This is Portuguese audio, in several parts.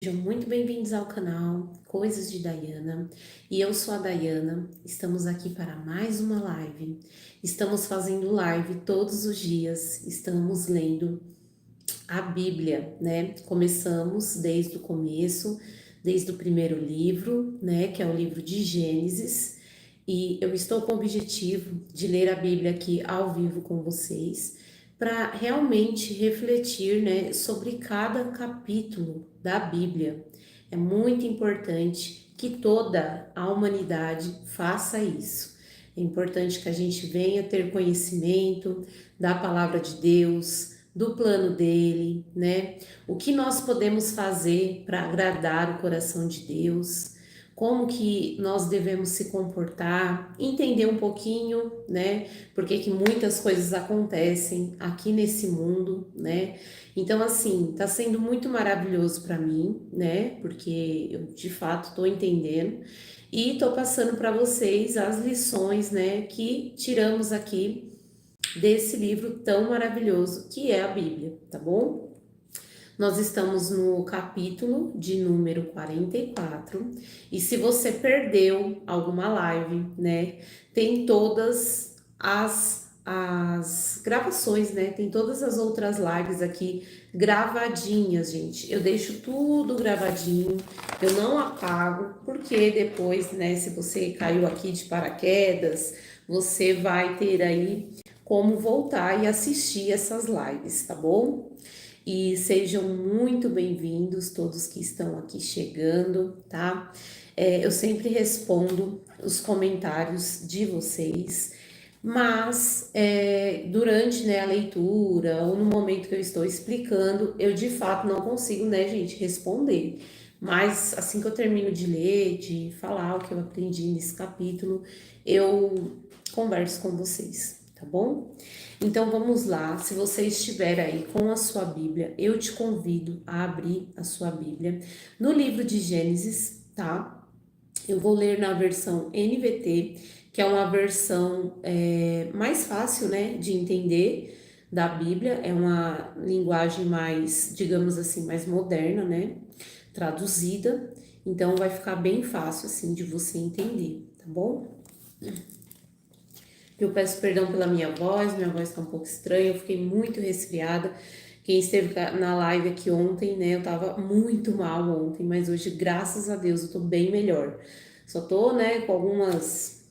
Sejam muito bem-vindos ao canal Coisas de Dayana, e eu sou a Dayana. Estamos aqui para mais uma live. Estamos fazendo live todos os dias, estamos lendo a Bíblia, né? Começamos desde o começo, desde o primeiro livro, né? Que é o livro de Gênesis, e eu estou com o objetivo de ler a Bíblia aqui ao vivo com vocês, para realmente refletir, né, sobre cada capítulo da Bíblia. É muito importante que toda a humanidade faça isso. É importante que a gente venha ter conhecimento da palavra de Deus, do plano dele, né? O que nós podemos fazer para agradar o coração de Deus, como que nós devemos se comportar, entender um pouquinho, né? Porque que muitas coisas acontecem aqui nesse mundo, né? Então, assim, tá sendo muito maravilhoso para mim, né? Porque eu de fato tô entendendo e tô passando para vocês as lições, né, que tiramos aqui desse livro tão maravilhoso que é a Bíblia, tá bom? Nós estamos no capítulo de número 44, e se você perdeu alguma live, né, tem todas as gravações, né? Tem todas as outras lives aqui gravadinhas, gente. Eu deixo tudo gravadinho, eu não apago, porque depois, né, se você caiu aqui de paraquedas, você vai ter aí como voltar e assistir essas lives, tá bom? E sejam muito bem-vindos todos que estão aqui chegando, tá? Eu sempre respondo os comentários de vocês, mas durante, né, a leitura ou no momento que eu estou explicando, eu de fato não consigo, né, gente, responder. Mas assim que eu termino de ler, de falar o que eu aprendi nesse capítulo, eu converso com vocês, tá bom? Então vamos lá, se você estiver aí com a sua Bíblia, eu te convido a abrir a sua Bíblia no livro de Gênesis, tá? Eu vou ler na versão NVT, que é uma versão mais fácil, né, de entender da Bíblia, é uma linguagem mais, digamos assim, mais moderna, né, traduzida, então vai ficar bem fácil, assim, de você entender, tá bom? Eu peço perdão pela minha voz tá um pouco estranha, eu fiquei muito resfriada. Quem esteve na live aqui ontem, né, eu tava muito mal ontem, mas hoje, graças a Deus, eu tô bem melhor. Só tô, né, com algumas.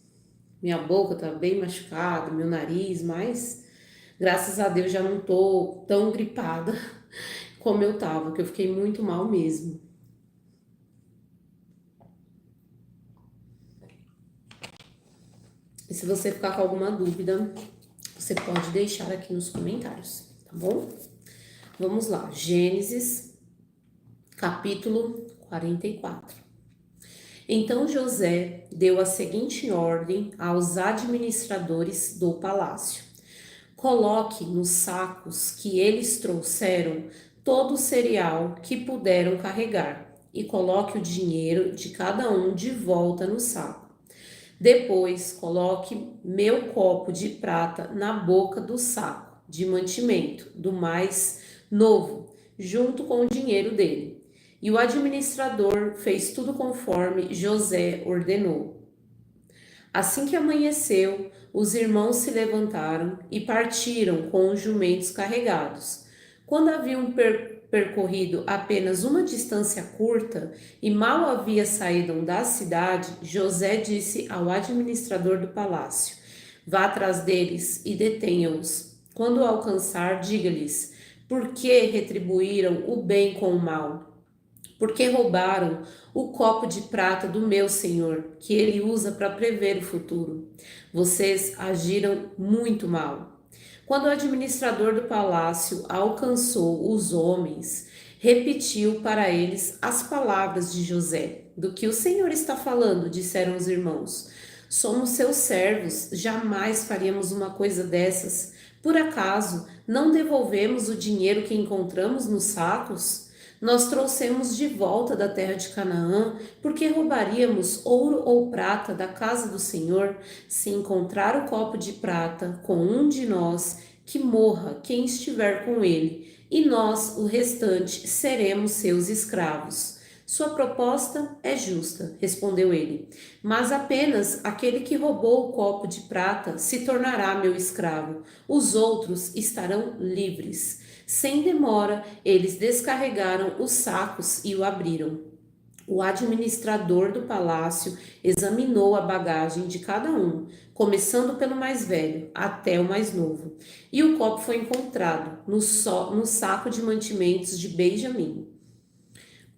Minha boca tá bem machucada, meu nariz, mas graças a Deus já não tô tão gripada como eu tava, que eu fiquei muito mal mesmo. E se você ficar com alguma dúvida, você pode deixar aqui nos comentários, tá bom? Vamos lá, Gênesis capítulo 44. Então José deu a seguinte ordem aos administradores do palácio: coloque nos sacos que eles trouxeram todo o cereal que puderam carregar e coloque o dinheiro de cada um de volta no saco. Depois, coloque meu copo de prata na boca do saco de mantimento do mais novo, junto com o dinheiro dele. E o administrador fez tudo conforme José ordenou. Assim que amanheceu, os irmãos se levantaram e partiram com os jumentos carregados. Quando haviam percorrido apenas uma distância curta e mal havia saído da cidade, José disse ao administrador do palácio: vá atrás deles e detenha-os. Quando o alcançar, diga-lhes: por que retribuíram o bem com o mal? Porque roubaram o copo de prata do meu senhor, que ele usa para prever o futuro. Vocês agiram muito mal. Quando o administrador do palácio alcançou os homens, repetiu para eles as palavras de José. Do que o Senhor está falando, disseram os irmãos. Somos seus servos, jamais faríamos uma coisa dessas. Por acaso, não devolvemos o dinheiro que encontramos nos sacos? Nós trouxemos de volta da terra de Canaã, porque roubaríamos ouro ou prata da casa do Senhor? Se encontrar o copo de prata com um de nós, que morra quem estiver com ele, e nós, o restante, seremos seus escravos. Sua proposta é justa, respondeu ele, mas apenas aquele que roubou o copo de prata se tornará meu escravo. Os outros estarão livres. Sem demora, eles descarregaram os sacos e o abriram. O administrador do palácio examinou a bagagem de cada um, começando pelo mais velho até o mais novo, e o copo foi encontrado no saco de mantimentos de Benjamim.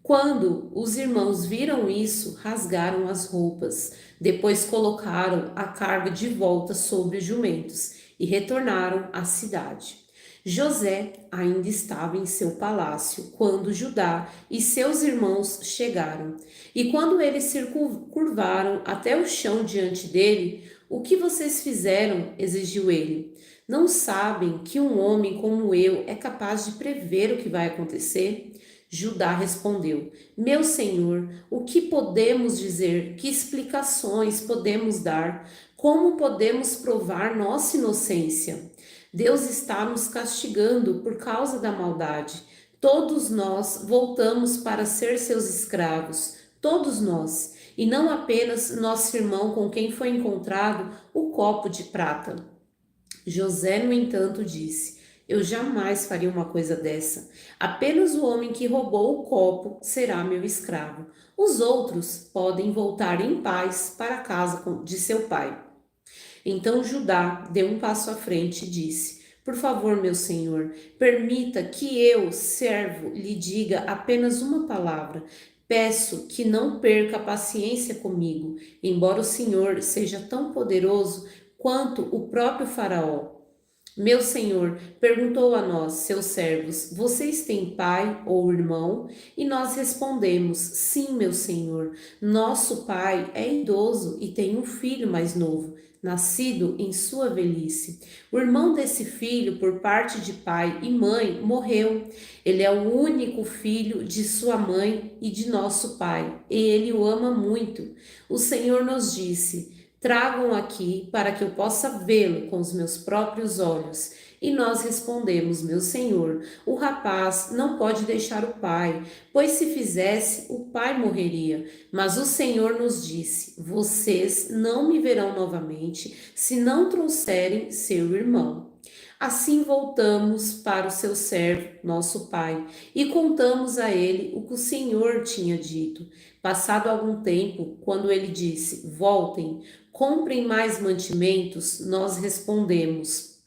Quando os irmãos viram isso, rasgaram as roupas, depois colocaram a carga de volta sobre os jumentos e retornaram à cidade. José ainda estava em seu palácio quando Judá e seus irmãos chegaram. E quando eles se curvaram até o chão diante dele, o que vocês fizeram? Exigiu ele. Não sabem que um homem como eu é capaz de prever o que vai acontecer? Judá respondeu: Meu senhor, o que podemos dizer? Que explicações podemos dar? Como podemos provar nossa inocência? Deus está nos castigando por causa da maldade. Todos nós voltamos para ser seus escravos, todos nós, e não apenas nosso irmão com quem foi encontrado o copo de prata. José, no entanto, disse: Eu jamais faria uma coisa dessa. Apenas o homem que roubou o copo será meu escravo. Os outros podem voltar em paz para a casa de seu pai. Então Judá deu um passo à frente e disse: Por favor, meu senhor, permita que eu, servo, lhe diga apenas uma palavra. Peço que não perca a paciência comigo, embora o Senhor seja tão poderoso quanto o próprio Faraó. Meu senhor, perguntou a nós, seus servos: Vocês têm pai ou irmão? E nós respondemos: Sim, meu senhor. Nosso pai é idoso e tem um filho mais novo, nascido em sua velhice. O irmão desse filho, por parte de pai e mãe, morreu. Ele é o único filho de sua mãe e de nosso pai, e ele o ama muito. O Senhor nos disse: Tragam aqui para que eu possa vê-lo com os meus próprios olhos. E nós respondemos: Meu senhor, o rapaz não pode deixar o pai, pois se fizesse, o pai morreria. Mas o Senhor nos disse: Vocês não me verão novamente se não trouxerem seu irmão. Assim voltamos para o seu servo, nosso pai, e contamos a ele o que o Senhor tinha dito. Passado algum tempo, quando ele disse: Voltem, comprem mais mantimentos, nós respondemos: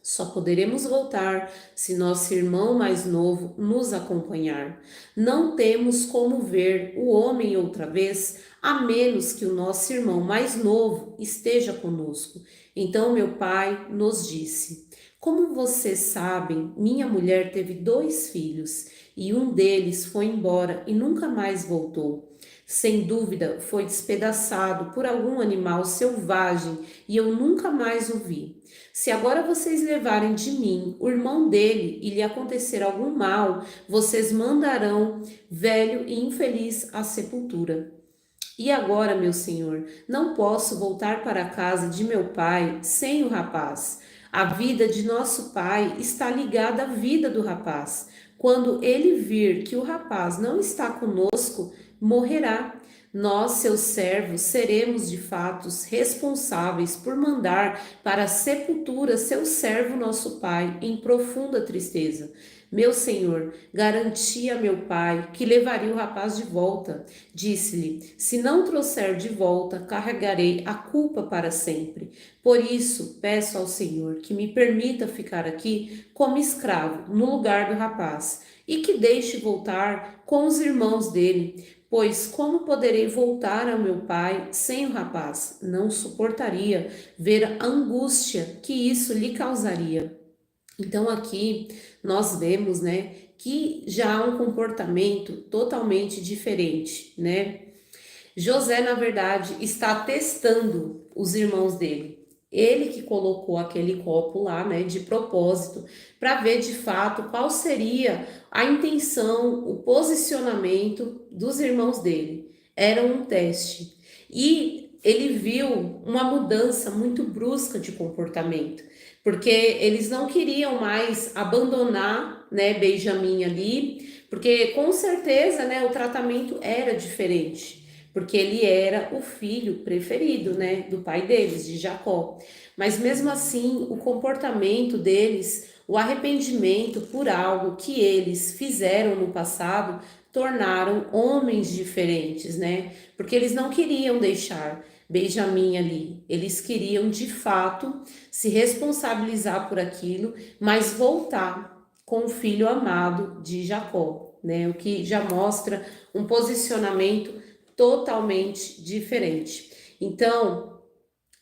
Só poderemos voltar se nosso irmão mais novo nos acompanhar. Não temos como ver o homem outra vez, a menos que o nosso irmão mais novo esteja conosco. Então meu pai nos disse: Como vocês sabem, minha mulher teve 2 filhos e um deles foi embora e nunca mais voltou. Sem dúvida, foi despedaçado por algum animal selvagem e eu nunca mais o vi. Se agora vocês levarem de mim o irmão dele e lhe acontecer algum mal, vocês mandarão velho e infeliz à sepultura. E agora, meu senhor, não posso voltar para a casa de meu pai sem o rapaz. A vida de nosso pai está ligada à vida do rapaz. Quando ele vir que o rapaz não está conosco, morrerá. Nós, seus servos, seremos de fato responsáveis por mandar para a sepultura seu servo, nosso pai, em profunda tristeza. Meu senhor, garanti a meu pai que levaria o rapaz de volta. Disse-lhe: Se não trouxer de volta, carregarei a culpa para sempre. Por isso, peço ao Senhor que me permita ficar aqui como escravo no lugar do rapaz e que deixe voltar com os irmãos dele. Pois como poderei voltar ao meu pai sem o rapaz? Não suportaria ver a angústia que isso lhe causaria. Então aqui nós vemos, né, que já há um comportamento totalmente diferente, né? José, na verdade, está testando os irmãos dele. Ele que colocou aquele copo lá, né, de propósito, para ver de fato qual seria a intenção, o posicionamento dos irmãos dele. Era um teste. E ele viu uma mudança muito brusca de comportamento, porque eles não queriam mais abandonar, né, Benjamim ali, Porque com certeza, né, o tratamento era diferente, porque ele era o filho preferido, né, do pai deles, de Jacó. Mas mesmo assim, o comportamento deles, o arrependimento por algo que eles fizeram no passado, tornaram homens diferentes, né? Porque eles não queriam deixar Benjamim ali. Eles queriam, de fato, se responsabilizar por aquilo, mas voltar com o filho amado de Jacó, né? O que já mostra um posicionamento totalmente diferente. Então,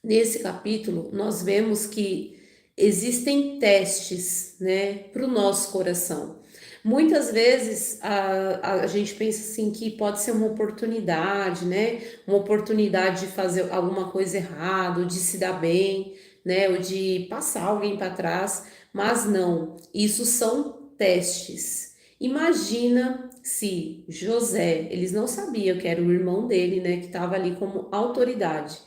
nesse capítulo, nós vemos que existem testes, né, para o nosso coração. Muitas vezes a gente pensa assim que pode ser uma oportunidade, né? Uma oportunidade de fazer alguma coisa errada, ou de se dar bem, né? Ou de passar alguém para trás, mas não, isso são testes. Imagina se José, eles não sabiam que era o irmão dele, né? Que estava ali como autoridade.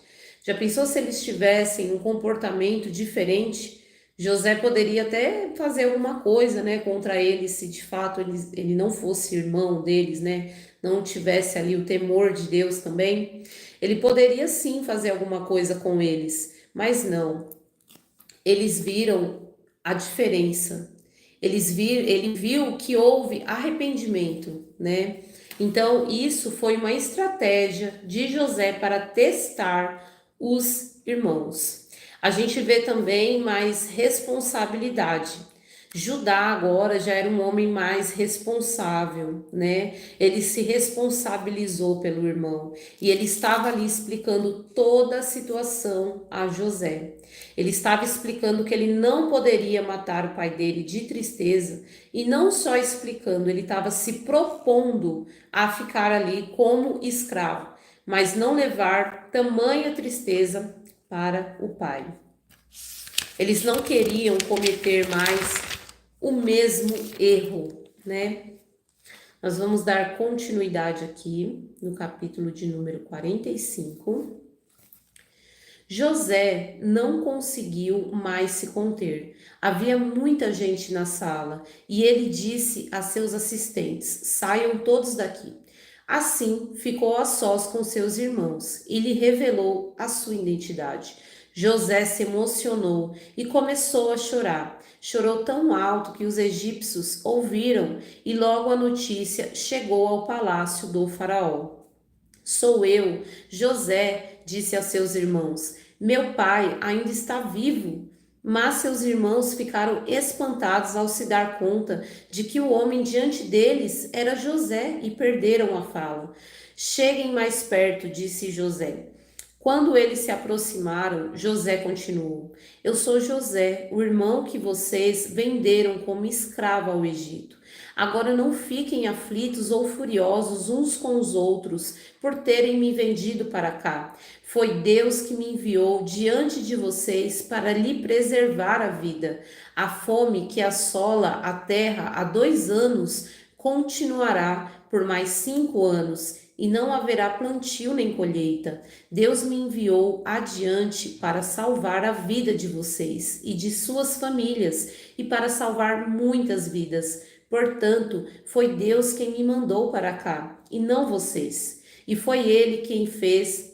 Já pensou se eles tivessem um comportamento diferente? José poderia até fazer alguma coisa, né, contra eles, se de fato ele não fosse irmão deles, né, não tivesse ali o temor de Deus também. Ele poderia sim fazer alguma coisa com eles, mas não. Eles viram a diferença. Ele viu que houve arrependimento, né? Então, isso foi uma estratégia de José para testar os irmãos. A gente vê também mais responsabilidade. Judá agora já era um homem mais responsável, né? Ele se responsabilizou pelo irmão e ele estava ali explicando toda a situação a José. Ele estava explicando que ele não poderia matar o pai dele de tristeza e não só explicando, ele estava se propondo a ficar ali como escravo, mas não levar tamanha tristeza para o pai. Eles não queriam cometer mais o mesmo erro, né? Nós vamos dar continuidade aqui no capítulo de número 45. José não conseguiu mais se conter. Havia muita gente na sala e ele disse a seus assistentes: saiam todos daqui. Assim, ficou a sós com seus irmãos e lhe revelou a sua identidade. José se emocionou e começou a chorar. Chorou tão alto que os egípcios ouviram e logo a notícia chegou ao palácio do faraó. Sou eu, José, disse a seus irmãos. Meu pai ainda está vivo. Mas seus irmãos ficaram espantados ao se dar conta de que o homem diante deles era José e perderam a fala. Cheguem mais perto, disse José. Quando eles se aproximaram, José continuou: Eu sou José, o irmão que vocês venderam como escravo ao Egito. Agora não fiquem aflitos ou furiosos uns com os outros por terem me vendido para cá. Foi Deus que me enviou diante de vocês para lhe preservar a vida. A fome que assola a terra há 2 anos continuará por mais 5 anos e não haverá plantio nem colheita. Deus me enviou adiante para salvar a vida de vocês e de suas famílias e para salvar muitas vidas. Portanto, foi Deus quem me mandou para cá e não vocês. E foi ele quem fez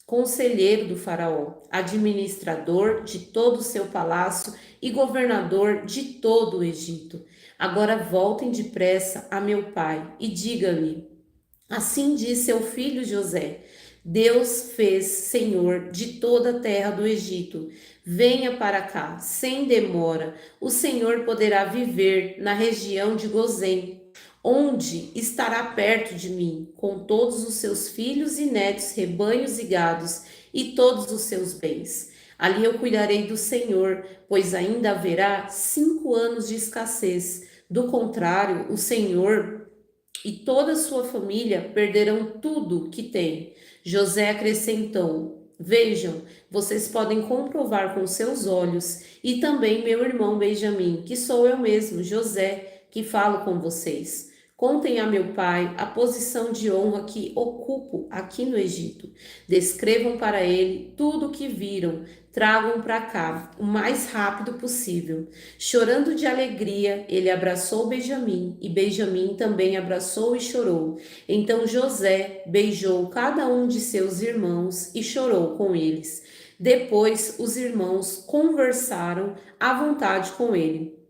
conselheiro do faraó, administrador de todo o seu palácio e governador de todo o Egito. Agora voltem depressa a meu pai e diga-lhe: assim diz seu filho José: Deus fez senhor de toda a terra do Egito. Venha para cá, sem demora. O Senhor poderá viver na região de Gozém, onde estará perto de mim, com todos os seus filhos e netos, rebanhos e gados, e todos os seus bens. Ali eu cuidarei do Senhor, pois ainda haverá 5 anos de escassez. Do contrário, o Senhor e toda a sua família perderão tudo que têm. José acrescentou: Vejam, vocês podem comprovar com seus olhos, e também meu irmão Benjamim, que sou eu mesmo, José, que falo com vocês. Contem a meu pai a posição de honra que ocupo aqui no Egito. Descrevam para ele tudo o que viram. Tragam para cá o mais rápido possível. Chorando de alegria, ele abraçou Benjamim, e Benjamim também abraçou e chorou. Então José beijou cada um de seus irmãos e chorou com eles. Depois os irmãos conversaram à vontade com ele.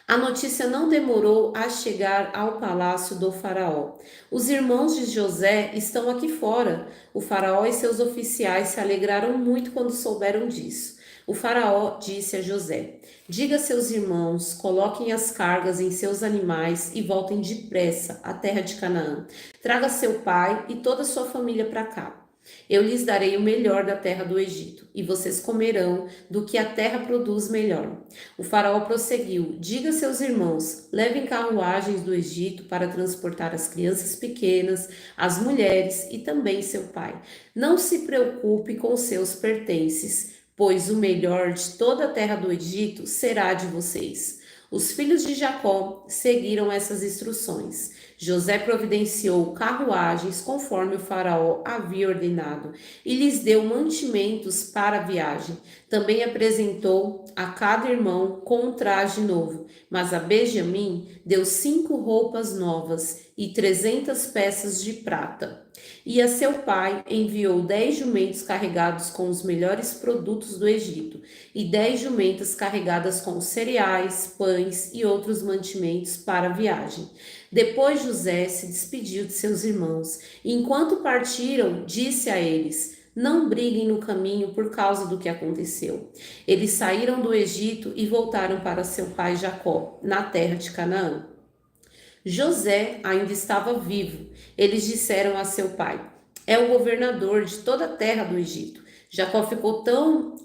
A notícia não demorou a chegar ao palácio do faraó. Os irmãos de José estão aqui fora. O faraó e seus oficiais se alegraram muito quando souberam disso. O faraó disse a José: Diga a seus irmãos, coloquem as cargas em seus animais e voltem depressa à terra de Canaã. Traga seu pai e toda a sua família para cá. Eu lhes darei o melhor da terra do Egito, e vocês comerão do que a terra produz melhor. O faraó prosseguiu: Diga a seus irmãos, levem carruagens do Egito para transportar as crianças pequenas, as mulheres e também seu pai. Não se preocupe com seus pertences, pois o melhor de toda a terra do Egito será de vocês. Os filhos de Jacó seguiram essas instruções. José providenciou carruagens conforme o faraó havia ordenado e lhes deu mantimentos para a viagem. Também apresentou a cada irmão com um traje novo, mas a Benjamim deu 5 roupas novas e 300 peças de prata. E a seu pai enviou 10 jumentos carregados com os melhores produtos do Egito, e 10 jumentas carregadas com cereais, pães e outros mantimentos para a viagem. Depois José se despediu de seus irmãos, e enquanto partiram, disse a eles: Não briguem no caminho por causa do que aconteceu. Eles saíram do Egito e voltaram para seu pai Jacó, na terra de Canaã. José ainda estava vivo. Eles disseram a seu pai: É o governador de toda a terra do Egito. Jacó ficou tão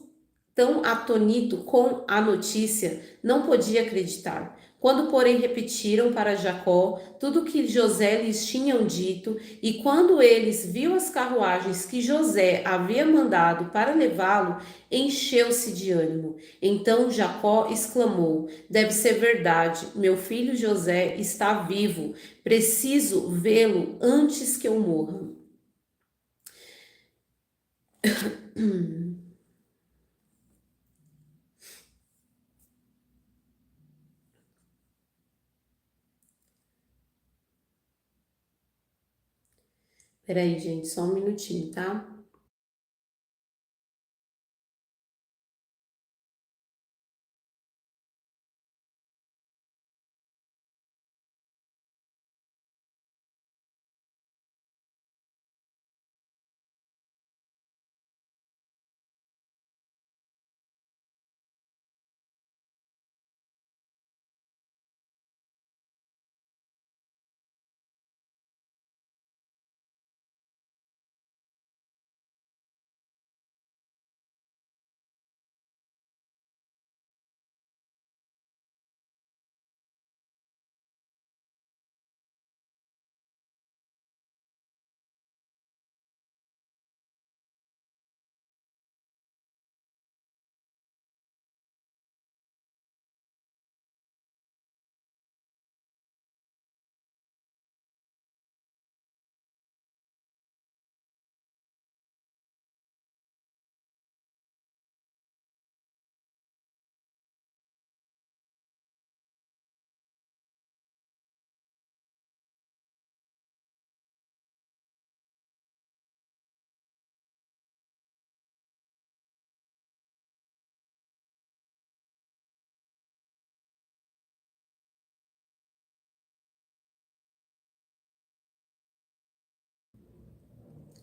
atônito com a notícia, não podia acreditar. Quando, porém, repetiram para Jacó tudo o que José lhes tinham dito, e quando eles viu as carruagens que José havia mandado para levá-lo, encheu-se de ânimo. Então Jacó exclamou: Deve ser verdade, meu filho José está vivo. Preciso vê-lo antes que eu morra. Peraí, gente, só um minutinho, tá?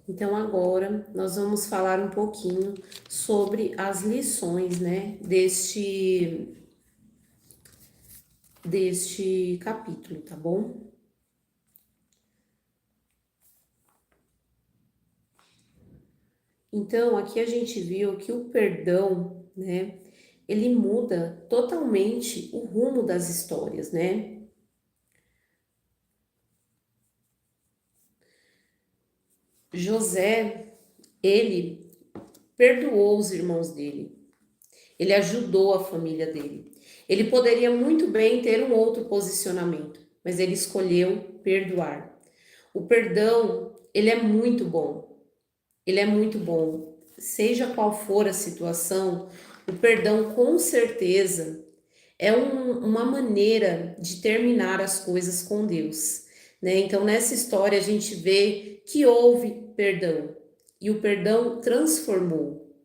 Então agora nós vamos falar um pouquinho sobre as lições, né, deste capítulo, tá bom? Então aqui a gente viu que o perdão, né, ele muda totalmente o rumo das histórias, né? José, ele perdoou os irmãos dele. Ele ajudou a família dele. Ele poderia muito bem ter um outro posicionamento, mas ele escolheu perdoar. O perdão, ele é muito bom. Ele é muito bom. Seja qual for a situação, o perdão com certeza é uma maneira de terminar as coisas com Deus, né? Então, nessa história, a gente vê que houve perdão e o perdão transformou.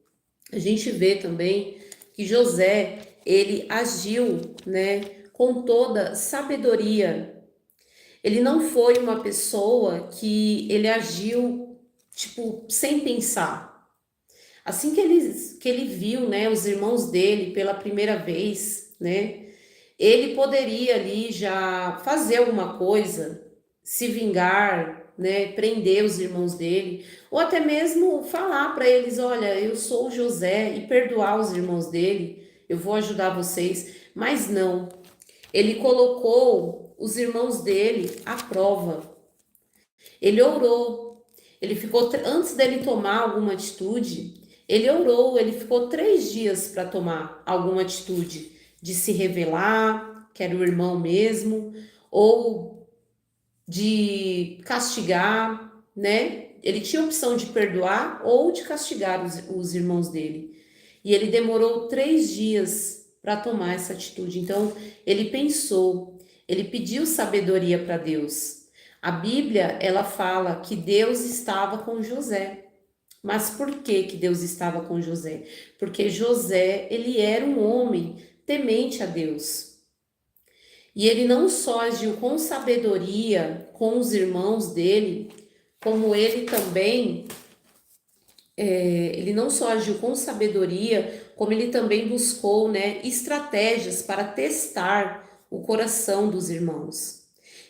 A gente vê também que José, ele agiu, né, com toda sabedoria. Ele não foi uma pessoa que ele agiu, tipo, sem pensar. Assim que ele viu, né, os irmãos dele pela primeira vez, né, ele poderia ali já fazer alguma coisa, se vingar, né, prender os irmãos dele, ou até mesmo falar para eles, olha, eu sou o José, e perdoar os irmãos dele, eu vou ajudar vocês, mas não. Ele colocou os irmãos dele à prova. Ele orou. Ele ficou antes dele tomar alguma atitude, ele orou, ele ficou 3 dias para tomar alguma atitude de se revelar, que era o irmão mesmo, ou de castigar, né? Ele tinha a opção de perdoar ou de castigar os irmãos dele. E ele demorou 3 dias para tomar essa atitude. Então, ele pensou, ele pediu sabedoria para Deus. A Bíblia, ela fala que Deus estava com José. Mas por que que Deus estava com José? Porque José, ele era um homem temente a Deus. E ele não só agiu com sabedoria com os irmãos dele, como ele também, ele não só agiu com sabedoria, como ele também buscou, né, estratégias para testar o coração dos irmãos.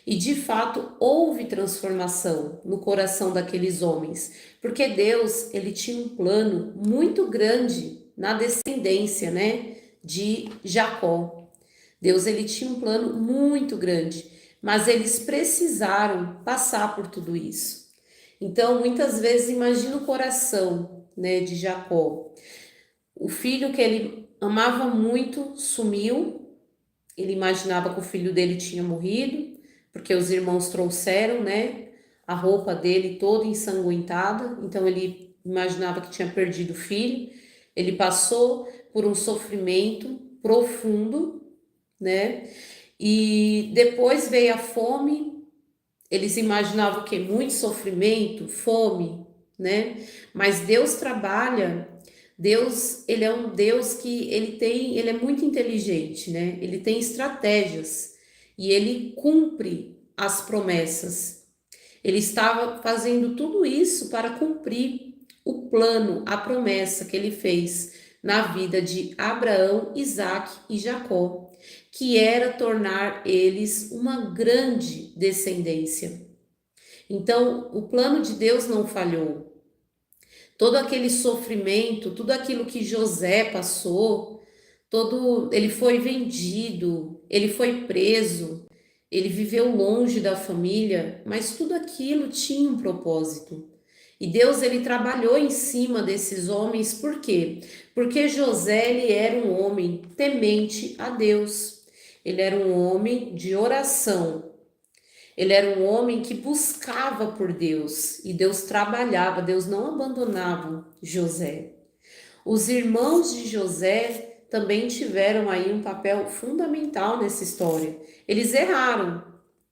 E de fato houve transformação no coração daqueles homens, porque Deus, ele tinha um plano muito grande na descendência, né, de Jacó. Deus, ele tinha um plano muito grande, mas eles precisaram passar por tudo isso. Então, muitas vezes, imagina o coração, né, de Jacó. O filho que ele amava muito sumiu. Ele imaginava que o filho dele tinha morrido, porque os irmãos trouxeram, né, a roupa dele toda ensanguentada. Então, ele imaginava que tinha perdido o filho. Ele passou por um sofrimento profundo, né? E depois veio a fome. Eles imaginavam o quê? Muito sofrimento, fome, né? Mas Deus trabalha. Deus, ele é um Deus que ele é muito inteligente, né? Ele tem estratégias e ele cumpre as promessas. Ele estava fazendo tudo isso para cumprir o plano, a promessa que ele fez na vida de Abraão, Isaque e Jacó, que era tornar eles uma grande descendência. Então, o plano de Deus não falhou. Todo aquele sofrimento, tudo aquilo que José passou, ele foi vendido, ele foi preso, ele viveu longe da família, mas tudo aquilo tinha um propósito. E Deus, ele trabalhou em cima desses homens, por quê? Porque José, ele era um homem temente a Deus. Ele era um homem de oração. Ele era um homem que buscava por Deus e Deus trabalhava, Deus não abandonava José. Os irmãos de José também tiveram aí um papel fundamental nessa história. Eles erraram,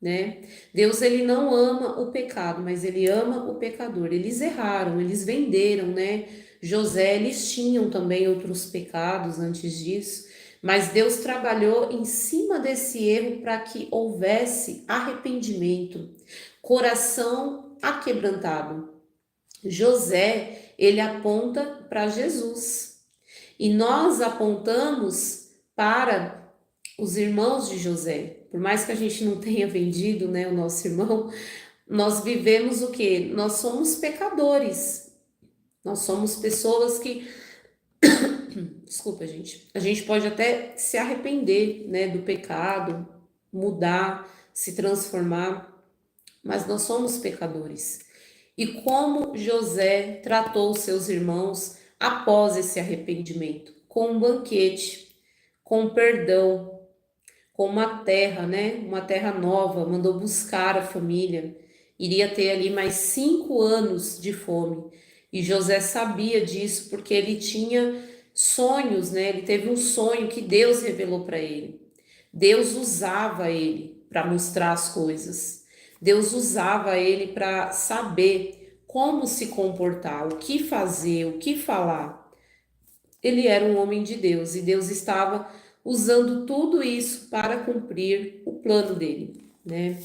né? Deus, ele não ama o pecado, mas ele ama o pecador. Eles erraram, eles venderam, né? José, eles tinham também outros pecados antes disso, mas Deus trabalhou em cima desse erro para que houvesse arrependimento, coração aquebrantado. José, ele aponta para Jesus. E nós apontamos para os irmãos de José. Por mais que a gente não tenha vendido, né, o nosso irmão, nós vivemos o quê? Nós somos pecadores. Nós somos pessoas que, desculpa, gente, a gente pode até se arrepender, né, do pecado, mudar, se transformar, mas nós somos pecadores. E como José tratou os seus irmãos após esse arrependimento? Com um banquete, com perdão, com uma terra, né? Uma terra nova, mandou buscar a família. Iria ter ali mais 5 anos de fome. E José sabia disso porque ele tinha sonhos, né? Ele teve um sonho que Deus revelou para ele. Deus usava ele para mostrar as coisas. Deus usava ele para saber como se comportar, o que fazer, o que falar. Ele era um homem de Deus e Deus estava usando tudo isso para cumprir o plano dele, né?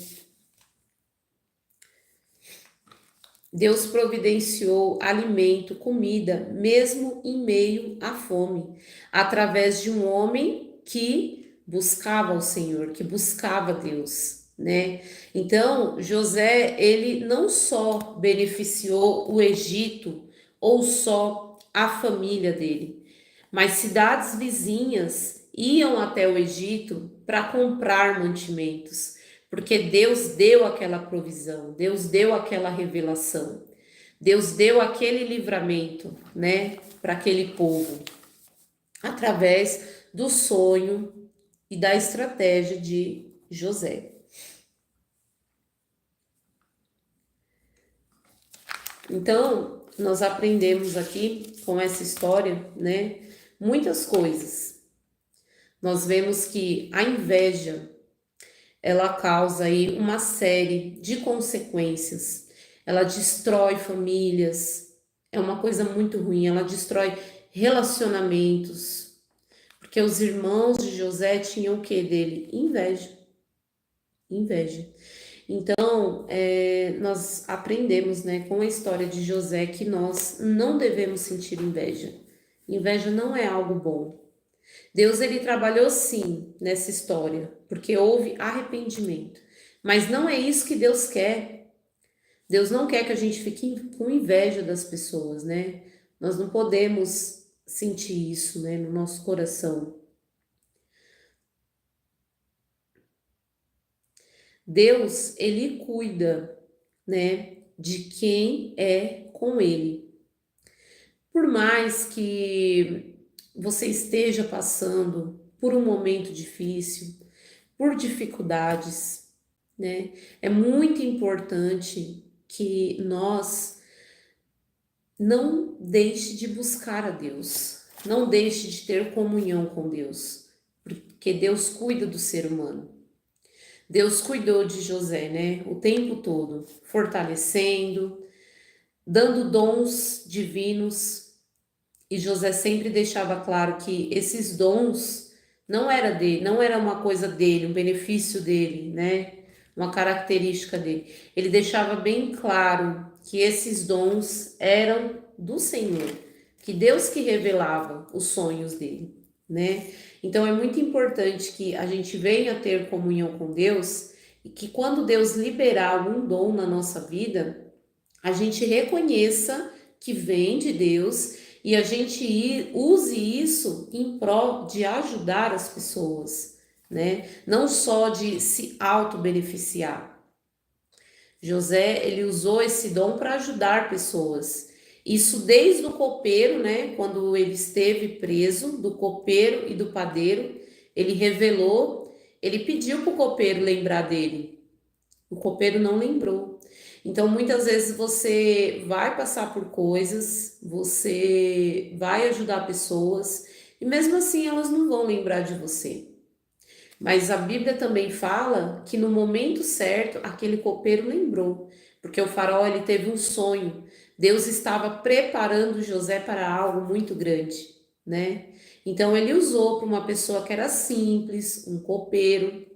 Deus providenciou alimento, comida, mesmo em meio à fome, através de um homem que buscava o Senhor, que buscava Deus, né? Então, José, ele não só beneficiou o Egito ou só a família dele, mas cidades vizinhas iam até o Egito para comprar mantimentos, porque Deus deu aquela provisão, Deus deu aquela revelação, Deus deu aquele livramento, né, para aquele povo, através do sonho e da estratégia de José. Então, nós aprendemos aqui com essa história, né, muitas coisas. Nós vemos que a inveja, ela causa aí uma série de consequências. Ela destrói famílias, é uma coisa muito ruim, ela destrói relacionamentos, porque os irmãos de José tinham o que dele? Inveja, inveja. Então, nós aprendemos, né, com a história de José que nós não devemos sentir inveja. Inveja não é algo bom. Deus, ele trabalhou sim nessa história, porque houve arrependimento. Mas não é isso que Deus quer. Deus não quer que a gente fique com inveja das pessoas, né? Nós não podemos sentir isso, né, no nosso coração. Deus, ele cuida, né, de quem é com ele. Por mais que você esteja passando por um momento difícil, por dificuldades, né? É muito importante que nós não deixe de buscar a Deus, não deixe de ter comunhão com Deus, porque Deus cuida do ser humano. Deus cuidou de José, né? O tempo todo, fortalecendo, dando dons divinos, e José sempre deixava claro que esses dons não era dele, não era uma coisa dele, um benefício dele, né? Uma característica dele. Ele deixava bem claro que esses dons eram do Senhor, que Deus que revelava os sonhos dele, né? Então é muito importante que a gente venha ter comunhão com Deus e que quando Deus liberar algum dom na nossa vida, a gente reconheça que vem de Deus e a gente use isso em prol de ajudar as pessoas, né? Não só de se auto-beneficiar. José, ele usou esse dom para ajudar pessoas. Isso desde o copeiro, né? Quando ele esteve preso, do copeiro e do padeiro, ele revelou, ele pediu para o copeiro lembrar dele. O copeiro não lembrou. Então, muitas vezes você vai passar por coisas, você vai ajudar pessoas, e mesmo assim elas não vão lembrar de você. Mas a Bíblia também fala que no momento certo, aquele copeiro lembrou, porque o faraó ele teve um sonho. Deus estava preparando José para algo muito grande, né? Então ele usou para uma pessoa que era simples, um copeiro.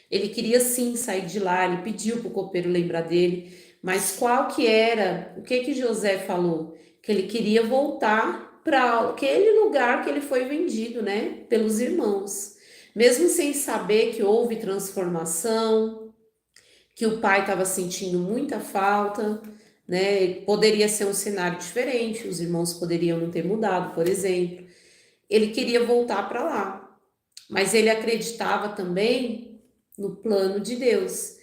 Ele queria sim sair de lá, ele pediu para o copeiro lembrar dele, mas qual que era, o que que José falou? Que ele queria voltar para aquele lugar que ele foi vendido, né, pelos irmãos. Mesmo sem saber que houve transformação, que o pai estava sentindo muita falta, né, poderia ser um cenário diferente, os irmãos poderiam não ter mudado, por exemplo. Ele queria voltar para lá, mas ele acreditava também no plano de Deus.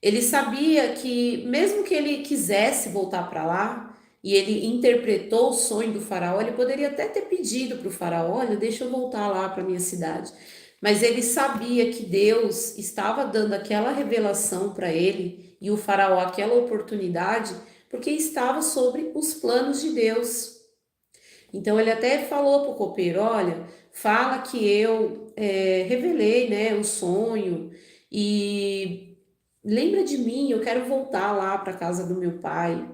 Ele sabia que, mesmo que ele quisesse voltar para lá, e ele interpretou o sonho do faraó, ele poderia até ter pedido para o faraó: olha, deixa eu voltar lá para minha cidade. Mas ele sabia que Deus estava dando aquela revelação para ele e o faraó aquela oportunidade, porque estava sobre os planos de Deus. Então ele até falou para o copeiro, olha, fala que eu revelei, né, o sonho e lembra de mim, eu quero voltar lá para a casa do meu pai.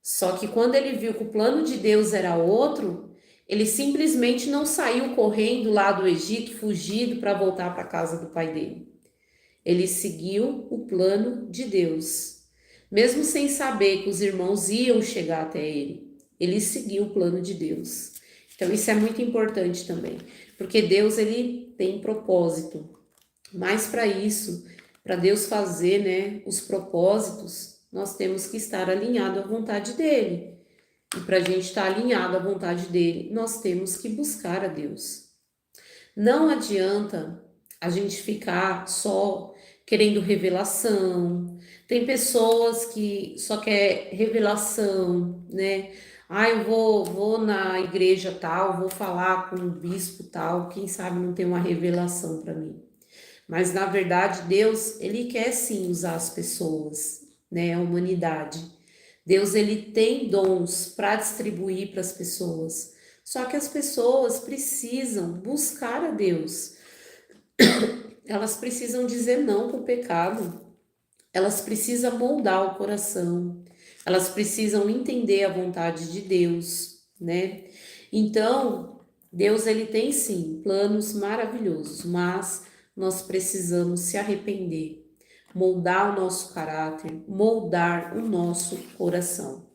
Só que quando ele viu que o plano de Deus era outro, ele simplesmente não saiu correndo lá do Egito, fugido para voltar para a casa do pai dele. Ele seguiu o plano de Deus, mesmo sem saber que os irmãos iam chegar até ele. Ele seguiu o plano de Deus. Então isso é muito importante também, porque Deus ele tem propósito. Mas para isso, para Deus fazer, né, os propósitos, nós temos que estar alinhado à vontade dele. E para a gente estar alinhado à vontade dele, nós temos que buscar a Deus. Não adianta a gente ficar só querendo revelação. Tem pessoas que só quer revelação, né? Ah, eu vou na igreja tal, vou falar com o bispo tal, quem sabe não tem uma revelação para mim. Mas na verdade, Deus, ele quer sim usar as pessoas, né, a humanidade. Deus ele tem dons para distribuir para as pessoas. Só que as pessoas precisam buscar a Deus. Elas precisam dizer não para o pecado. Elas precisam moldar o coração. Elas precisam entender a vontade de Deus, né? Então, Deus ele tem sim planos maravilhosos, mas nós precisamos se arrepender, moldar o nosso caráter, moldar o nosso coração.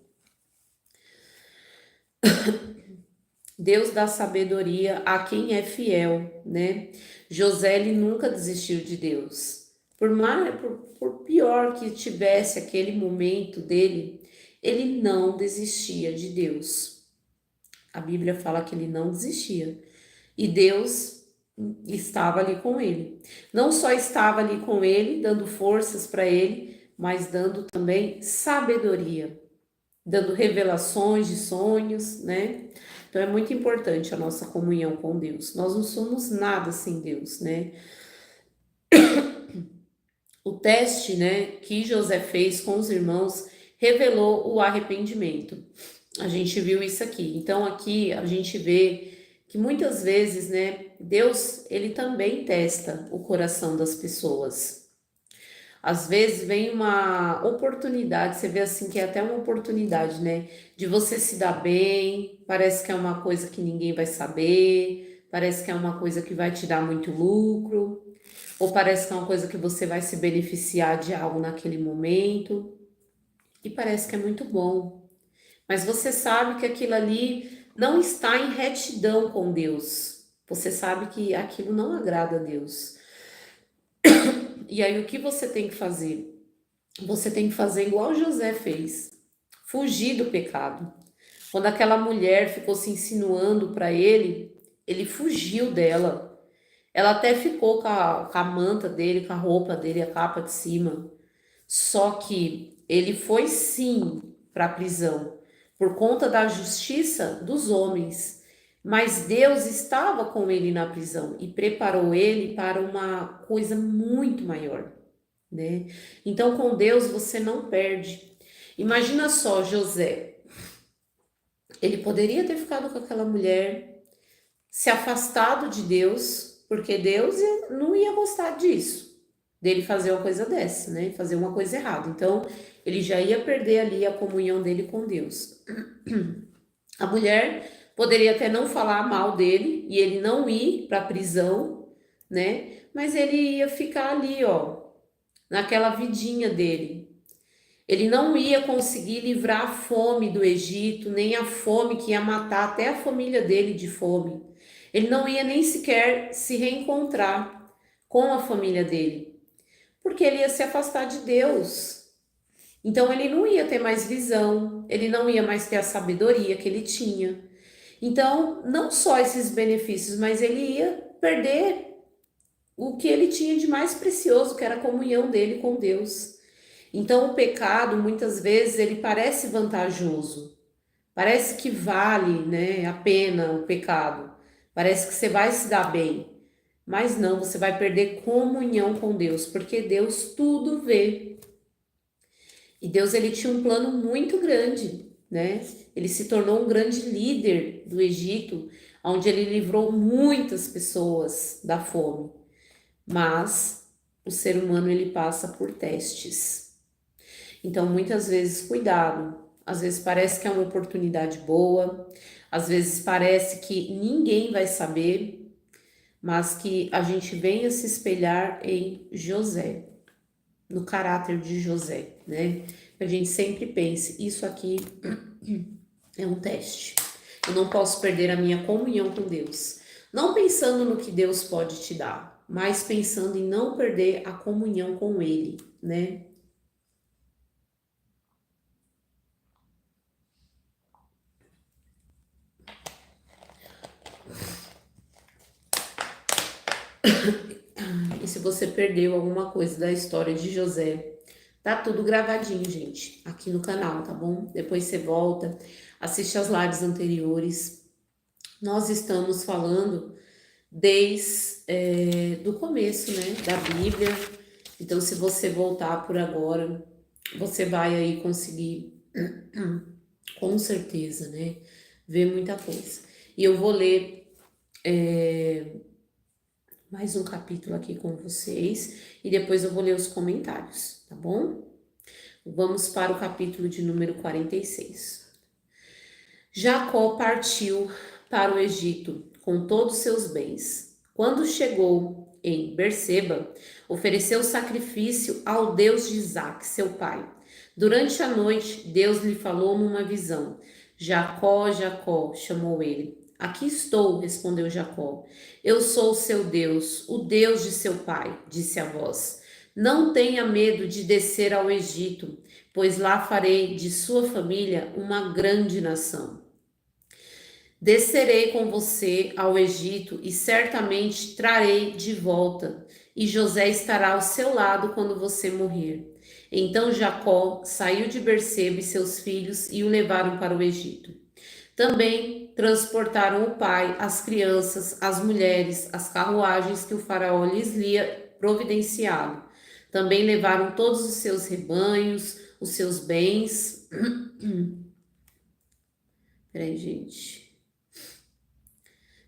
Deus dá sabedoria a quem é fiel, né? José ele nunca desistiu de Deus. Por pior que tivesse aquele momento dele, ele não desistia de Deus. A Bíblia fala que ele não desistia. E Deus estava ali com ele. Não só estava ali com ele, dando forças para ele, mas dando também sabedoria, dando revelações de sonhos, né? Então é muito importante a nossa comunhão com Deus. Nós não somos nada sem Deus, né? O teste, né, que José fez com os irmãos revelou o arrependimento. A gente viu isso aqui. Então aqui a gente vê que muitas vezes, né, Deus, ele também testa o coração das pessoas. Às vezes vem uma oportunidade, você vê assim que é até uma oportunidade, né, de você se dar bem, parece que é uma coisa que ninguém vai saber, parece que é uma coisa que vai te dar muito lucro, ou parece que é uma coisa que você vai se beneficiar de algo naquele momento, e parece que é muito bom. Mas você sabe que aquilo ali não está em retidão com Deus. Você sabe que aquilo não agrada a Deus. E aí o que você tem que fazer? Você tem que fazer igual José fez. Fugir do pecado. Quando aquela mulher ficou se insinuando para ele, ele fugiu dela. Ela até ficou com a manta dele, com a roupa dele, a capa de cima. Só que ele foi sim para a prisão por conta da justiça dos homens. Mas Deus estava com ele na prisão e preparou ele para uma coisa muito maior, né? Então, com Deus você não perde. Imagina só, José, ele poderia ter ficado com aquela mulher, se afastado de Deus, porque Deus não ia gostar disso, dele fazer uma coisa dessa, né? Fazer uma coisa errada. Então, ele já ia perder ali a comunhão dele com Deus. A mulher poderia até não falar mal dele e ele não ir para a prisão, né? Mas ele ia ficar ali, ó, naquela vidinha dele. Ele não ia conseguir livrar a fome do Egito, nem a fome que ia matar até a família dele de fome. Ele não ia nem sequer se reencontrar com a família dele, porque ele ia se afastar de Deus. Então ele não ia ter mais visão, ele não ia mais ter a sabedoria que ele tinha. Então, não só esses benefícios, mas ele ia perder o que ele tinha de mais precioso, que era a comunhão dele com Deus. Então, o pecado, muitas vezes, ele parece vantajoso, parece que vale, né, a pena o pecado, parece que você vai se dar bem, Mas não, você vai perder comunhão com Deus, porque Deus tudo vê. E Deus, ele tinha um plano muito grande, né? Ele se tornou um grande líder do Egito, onde ele livrou muitas pessoas da fome. Mas o ser humano, ele passa por testes. Então, muitas vezes, cuidado. Às vezes parece que é uma oportunidade boa, às vezes parece que ninguém vai saber, mas que a gente venha se espelhar em José, no caráter de José, né? Que a gente sempre pense, isso aqui é um teste. Eu não posso perder a minha comunhão com Deus. Não pensando no que Deus pode te dar, mas pensando em não perder a comunhão com Ele, né? E se você perdeu alguma coisa da história de José, tá tudo gravadinho, gente, aqui no canal, tá bom? Depois você volta, assiste as lives anteriores. Nós estamos falando desde do começo, né, da Bíblia. Então, se você voltar por agora, você vai aí conseguir, com certeza, né, ver muita coisa. E eu vou ler mais um capítulo aqui com vocês e depois eu vou ler os comentários, tá bom? Vamos para o capítulo de número 46. Jacó partiu para o Egito com todos seus bens. Quando chegou em Berseba, ofereceu sacrifício ao Deus de Isaque, seu pai. Durante a noite, Deus lhe falou numa visão. Jacó, Jacó, chamou ele. Aqui estou, respondeu Jacó. Eu sou o seu Deus, o Deus de seu pai, disse a voz. Não tenha medo de descer ao Egito, pois lá farei de sua família uma grande nação. Descerei com você ao Egito e certamente trarei de volta, e José estará ao seu lado quando você morrer. Então Jacó saiu de Berseba e seus filhos e o levaram para o Egito. Também transportaram o pai, as crianças, as mulheres, as carruagens que o faraó lhes havia providenciado. Também levaram todos os seus rebanhos, os seus bens. Peraí, gente.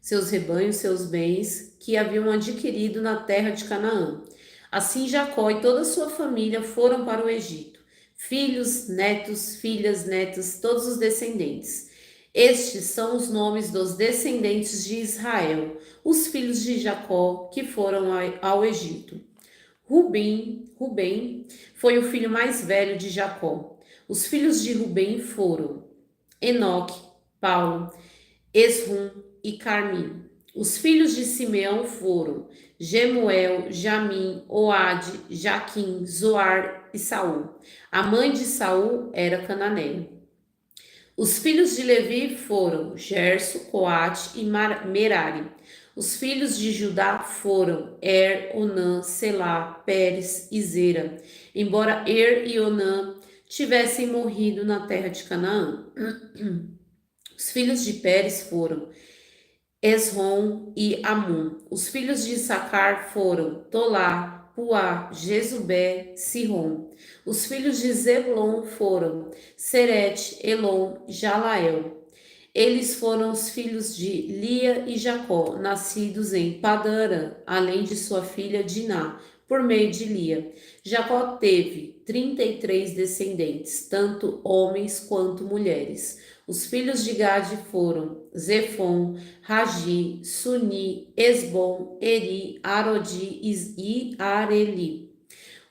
Seus rebanhos, seus bens que haviam adquirido na terra de Canaã. Assim Jacó e toda a sua família foram para o Egito. Filhos, netos, filhas, netas, todos os descendentes. Estes são os nomes dos descendentes de Israel, os filhos de Jacó que foram ao Egito. Rubem foi o filho mais velho de Jacó. Os filhos de Rubem foram Enoque, Paulo, Esrum e Carmim. Os filhos de Simeão foram Gemuel, Jamim, Oade, Jaquim, Zoar e Saul. A mãe de Saul era cananeia. Os filhos de Levi foram Gerso, Coate e Merari. Os filhos de Judá foram Onã, Selá, Pérez e Zera. Embora e Onã tivessem morrido na terra de Canaã. Os filhos de Pérez foram Esrom e Amon. Os filhos de Issacar foram Tolá, Puá, Jezubé, Sihom. Os filhos de Zebulon foram Serete, Elon, Jalael. Eles foram os filhos de Lia e Jacó, nascidos em Padã, além de sua filha Diná, por meio de Lia. Jacó teve 33 descendentes, tanto homens quanto mulheres. Os filhos de Gade foram Zefon, Ragi, Suni, Esbom, Eri, Arodi e Areli.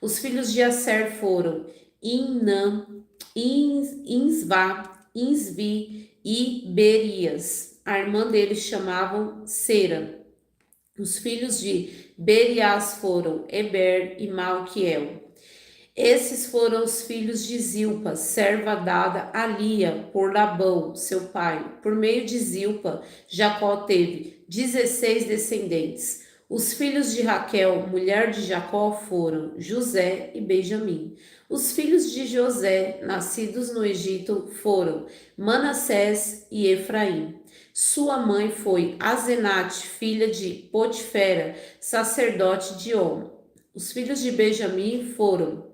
Os filhos de Aser foram Inã, Insvá, Insvi e Berias. A irmã deles chamavam Sera. Os filhos de Berias foram Eber e Malquiel. Esses foram os filhos de Zilpa, serva dada a Lia por Labão, seu pai. Por meio de Zilpa, Jacó teve 16 descendentes. Os filhos de Raquel, mulher de Jacó, foram José e Benjamim. Os filhos de José, nascidos no Egito, foram Manassés e Efraim. Sua mãe foi Azenate, filha de Potifera, sacerdote de On. Os filhos de Benjamim foram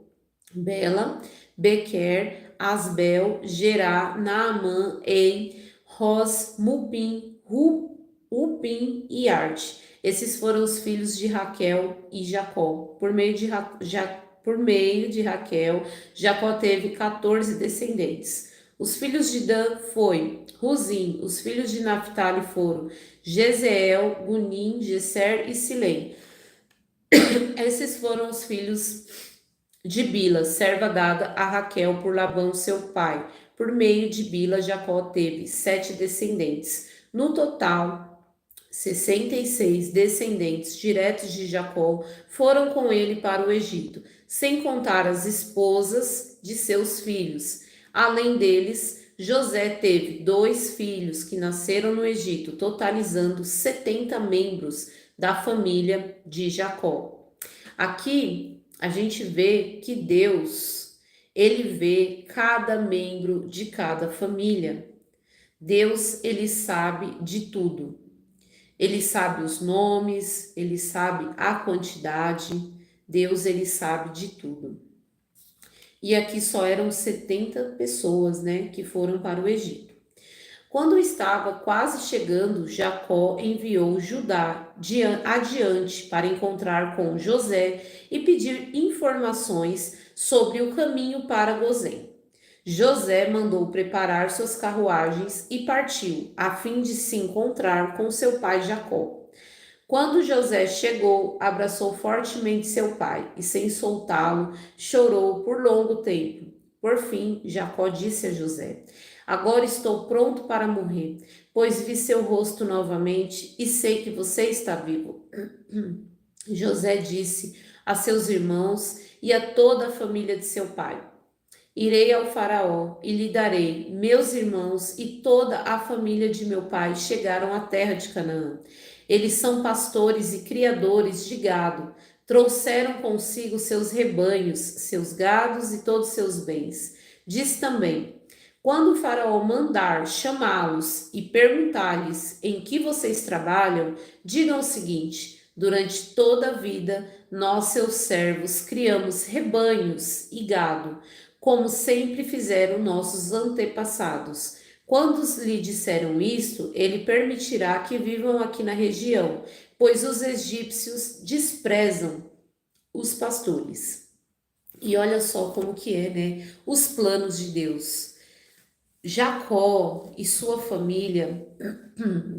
Bela, Bequer, Asbel, Gerá, Naamã, Ei, Ros, Mupim, Upim e Arte. Esses foram os filhos de Raquel e Jacó. Por meio de Raquel, Jacó teve 14 descendentes. Os filhos de Dan foi Ruzim. Os filhos de Naphtali foram Jezeel, Gunim, Gesser e Silém. Esses foram os filhos de Bila, serva dada a Raquel por Labão, seu pai. Por meio de Bila, Jacó teve 7 descendentes. No total, 66 descendentes diretos de Jacó foram com ele para o Egito, sem contar as esposas de seus filhos. Além deles, José teve 2 filhos que nasceram no Egito, totalizando 70 membros da família de Jacó. Aqui a gente vê que Deus, ele vê cada membro de cada família. Deus, ele sabe de tudo. Ele sabe os nomes, ele sabe a quantidade. Deus, ele sabe de tudo. E aqui só eram 70 pessoas, né, que foram para o Egito. Quando estava quase chegando, Jacó enviou Judá adiante para encontrar com José e pedir informações sobre o caminho para Gozém. José mandou preparar suas carruagens e partiu, a fim de se encontrar com seu pai Jacó. Quando José chegou, abraçou fortemente seu pai e, sem soltá-lo, chorou por longo tempo. Por fim, Jacó disse a José: Agora estou pronto para morrer, pois vi seu rosto novamente e sei que você está vivo. José disse a seus irmãos e a toda a família de seu pai: Irei ao faraó e lhe darei, meus irmãos e toda a família de meu pai chegaram à terra de Canaã. Eles são pastores e criadores de gado. Trouxeram consigo seus rebanhos, seus gados e todos seus bens. Diz também: quando o faraó mandar chamá-los e perguntar-lhes em que vocês trabalham, digam o seguinte: durante toda a vida, nós, seus servos, criamos rebanhos e gado, como sempre fizeram nossos antepassados. Quando lhe disseram isto, ele permitirá que vivam aqui na região, pois os egípcios desprezam os pastores. E olha só como que é, né? Os planos de Deus. Jacó e sua família,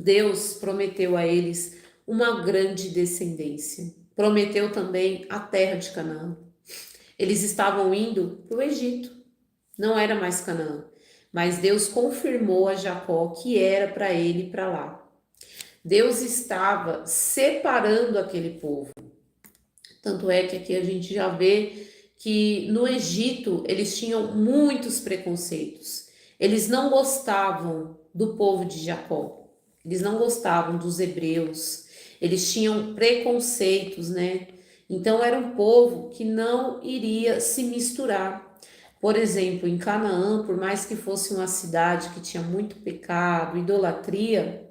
Deus prometeu a eles uma grande descendência. Prometeu também a terra de Canaã. Eles estavam indo para o Egito, não era mais Canaã. Mas Deus confirmou a Jacó que era para ele ir para lá. Deus estava separando aquele povo. Tanto é que aqui a gente já vê que no Egito eles tinham muitos preconceitos. Eles não gostavam do povo de Jacó. Eles não gostavam dos hebreus. Eles tinham preconceitos, né? Então era um povo que não iria se misturar. Por exemplo, em Canaã, por mais que fosse uma cidade que tinha muito pecado, idolatria,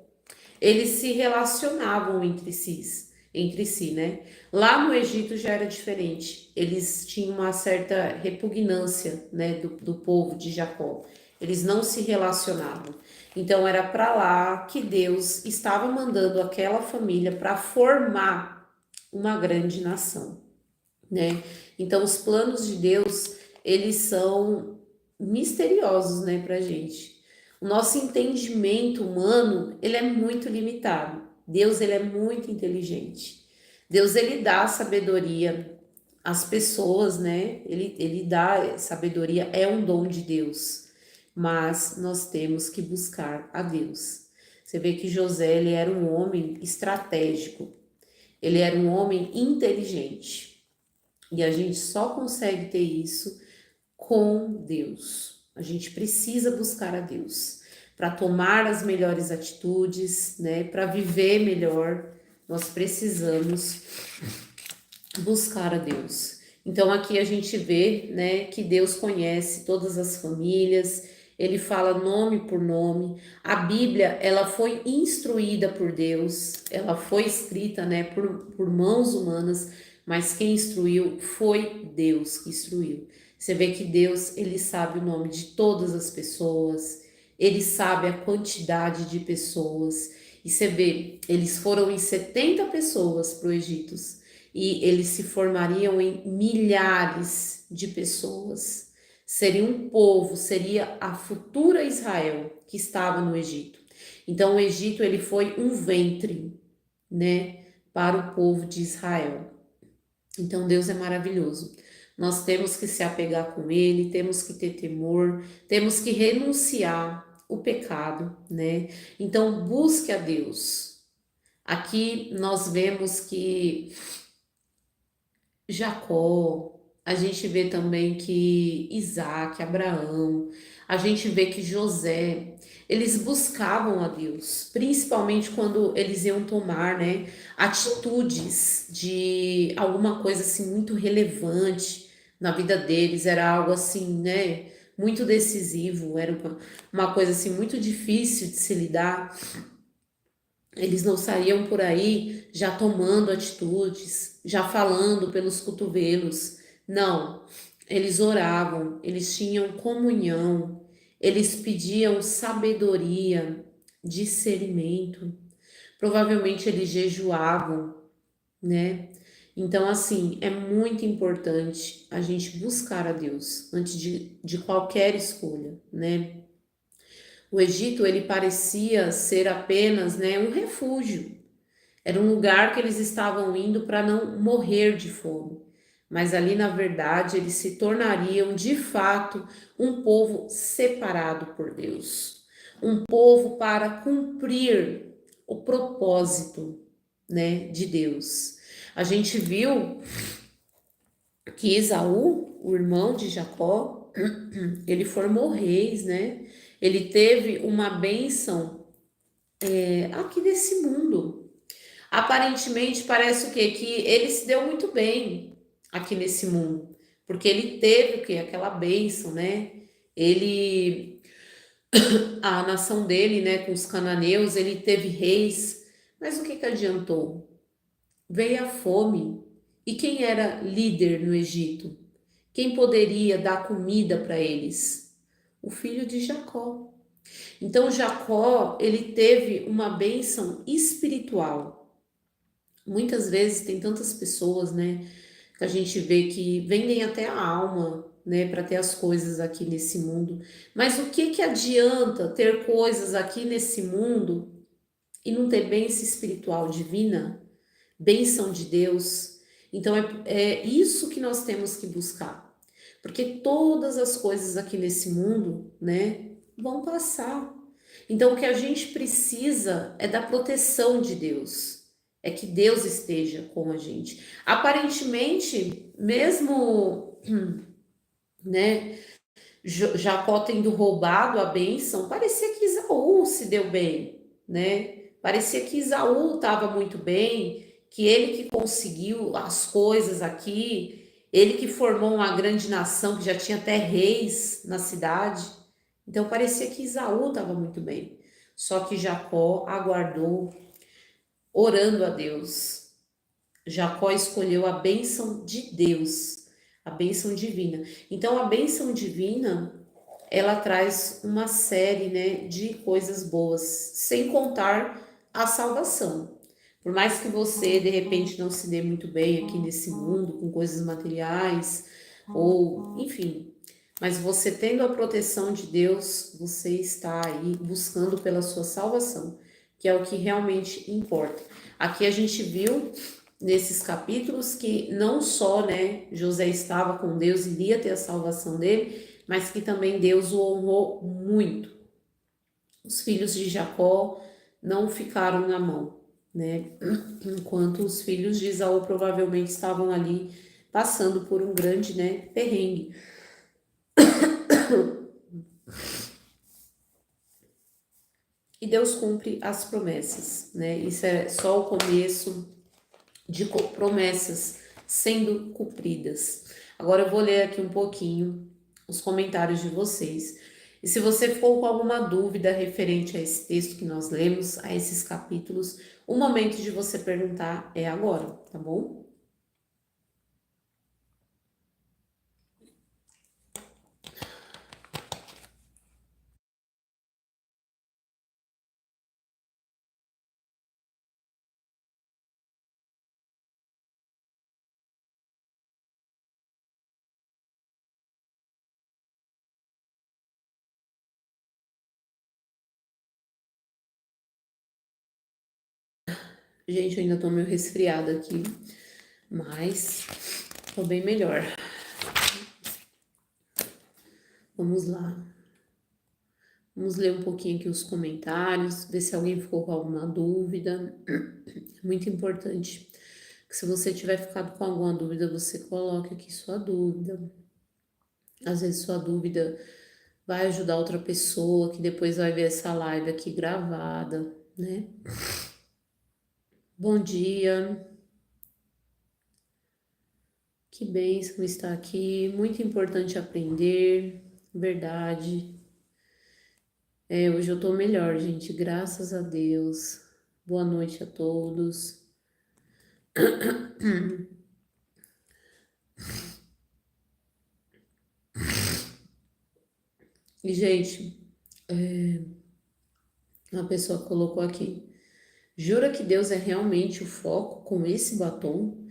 eles se relacionavam entre si, né? Lá no Egito já era diferente. Eles tinham uma certa repugnância, né, do povo de Jacó. Eles não se relacionavam. Então era para lá que Deus estava mandando aquela família para formar uma grande nação, né? Então os planos de Deus, eles são misteriosos, né, pra gente. O nosso entendimento humano, ele é muito limitado. Deus, ele é muito inteligente. Deus, ele dá sabedoria às pessoas, né? Ele dá sabedoria, é um dom de Deus. Mas nós temos que buscar a Deus. Você vê que José, ele era um homem estratégico. Ele era um homem inteligente. E a gente só consegue ter isso com Deus. A gente precisa buscar a Deus para tomar as melhores atitudes, né? Para viver melhor, nós precisamos buscar a Deus. Então aqui a gente vê, né, que Deus conhece todas as famílias, ele fala nome por nome. A Bíblia, ela foi instruída por Deus, ela foi escrita, né, por mãos humanas, mas quem instruiu foi Deus que instruiu. Você vê que Deus, ele sabe o nome de todas as pessoas, ele sabe a quantidade de pessoas. E você vê, eles foram em 70 pessoas para o Egito e eles se formariam em milhares de pessoas. Seria um povo, seria a futura Israel que estava no Egito. Então o Egito ele foi um ventre, né, para o povo de Israel. Então Deus é maravilhoso. Nós temos que se apegar com ele, temos que ter temor, temos que renunciar o pecado, né? Então busque a Deus. Aqui nós vemos que Jacó, a gente vê também que Isaac, Abraão, a gente vê que José, eles buscavam a Deus, principalmente quando eles iam tomar, né, atitudes de alguma coisa assim muito relevante na vida deles, era algo assim, né, muito decisivo, era uma coisa assim muito difícil de se lidar. Eles não saíam por aí já tomando atitudes, já falando pelos cotovelos. Não, eles oravam, eles tinham comunhão, eles pediam sabedoria, discernimento. Provavelmente eles jejuavam, né? Então, assim, é muito importante a gente buscar a Deus antes de qualquer escolha, né? O Egito, ele parecia ser apenas, né, um refúgio. Era um lugar que eles estavam indo para não morrer de fome. Mas ali, na verdade, eles se tornariam de fato um povo separado por Deus. Um povo para cumprir o propósito, né, de Deus. A gente viu que Esaú, o irmão de Jacó, ele formou reis, né? Ele teve uma bênção aqui desse mundo. Aparentemente parece o quê? Que ele se deu muito bem aqui nesse mundo, porque ele teve o quê? Aquela bênção, né? Ele, a nação dele, né, com os cananeus, ele teve reis, mas o que que adiantou? Veio a fome. E quem era líder no Egito? Quem poderia dar comida para eles? O filho de Jacó. Então Jacó, ele teve uma bênção espiritual. Muitas vezes tem tantas pessoas, né, que a gente vê que vendem até a alma, né, para ter as coisas aqui nesse mundo. Mas o que que adianta ter coisas aqui nesse mundo e não ter bênção espiritual divina, bênção de Deus? Então é isso que nós temos que buscar. Porque todas as coisas aqui nesse mundo, né, vão passar. Então o que a gente precisa é da proteção de Deus. É que Deus esteja com a gente. Aparentemente, mesmo, né, Jacó tendo roubado a bênção, parecia que Esaú se deu bem, né? Parecia que Esaú estava muito bem, que ele que conseguiu as coisas aqui, ele que formou uma grande nação, que já tinha até reis na cidade. Então parecia que Esaú estava muito bem. Só que Jacó aguardou, orando a Deus. Jacó escolheu a bênção de Deus, a bênção divina. Então, a bênção divina, ela traz uma série, né, de coisas boas, sem contar a salvação. Por mais que você, de repente, não se dê muito bem aqui nesse mundo, com coisas materiais, ou, enfim, mas você tendo a proteção de Deus, você está aí buscando pela sua salvação, que é o que realmente importa. Aqui a gente viu nesses capítulos que não só, né, José estava com Deus e iria ter a salvação dele, mas que também Deus o honrou muito. Os filhos de Jacó não ficaram na mão, né? Enquanto os filhos de Esaú provavelmente estavam ali passando por um grande, né, perrengue. E Deus cumpre as promessas, né? Isso é só o começo de promessas sendo cumpridas. Agora eu vou ler aqui um pouquinho os comentários de vocês. E se você ficou com alguma dúvida referente a esse texto que nós lemos, a esses capítulos, o momento de você perguntar é agora, tá bom? Gente, eu ainda tô meio resfriada aqui, mas tô bem melhor. Vamos lá. Vamos ler um pouquinho aqui os comentários, ver se alguém ficou com alguma dúvida. É muito importante que se você tiver ficado com alguma dúvida, você coloque aqui sua dúvida. Às vezes sua dúvida vai ajudar outra pessoa que depois vai ver essa live aqui gravada, né? Bom dia, que bênção estar aqui. Muito importante aprender, verdade. Hoje eu tô melhor, gente, graças a Deus. Boa noite a todos. E, gente, uma pessoa colocou aqui: jura que Deus é realmente o foco com esse batom?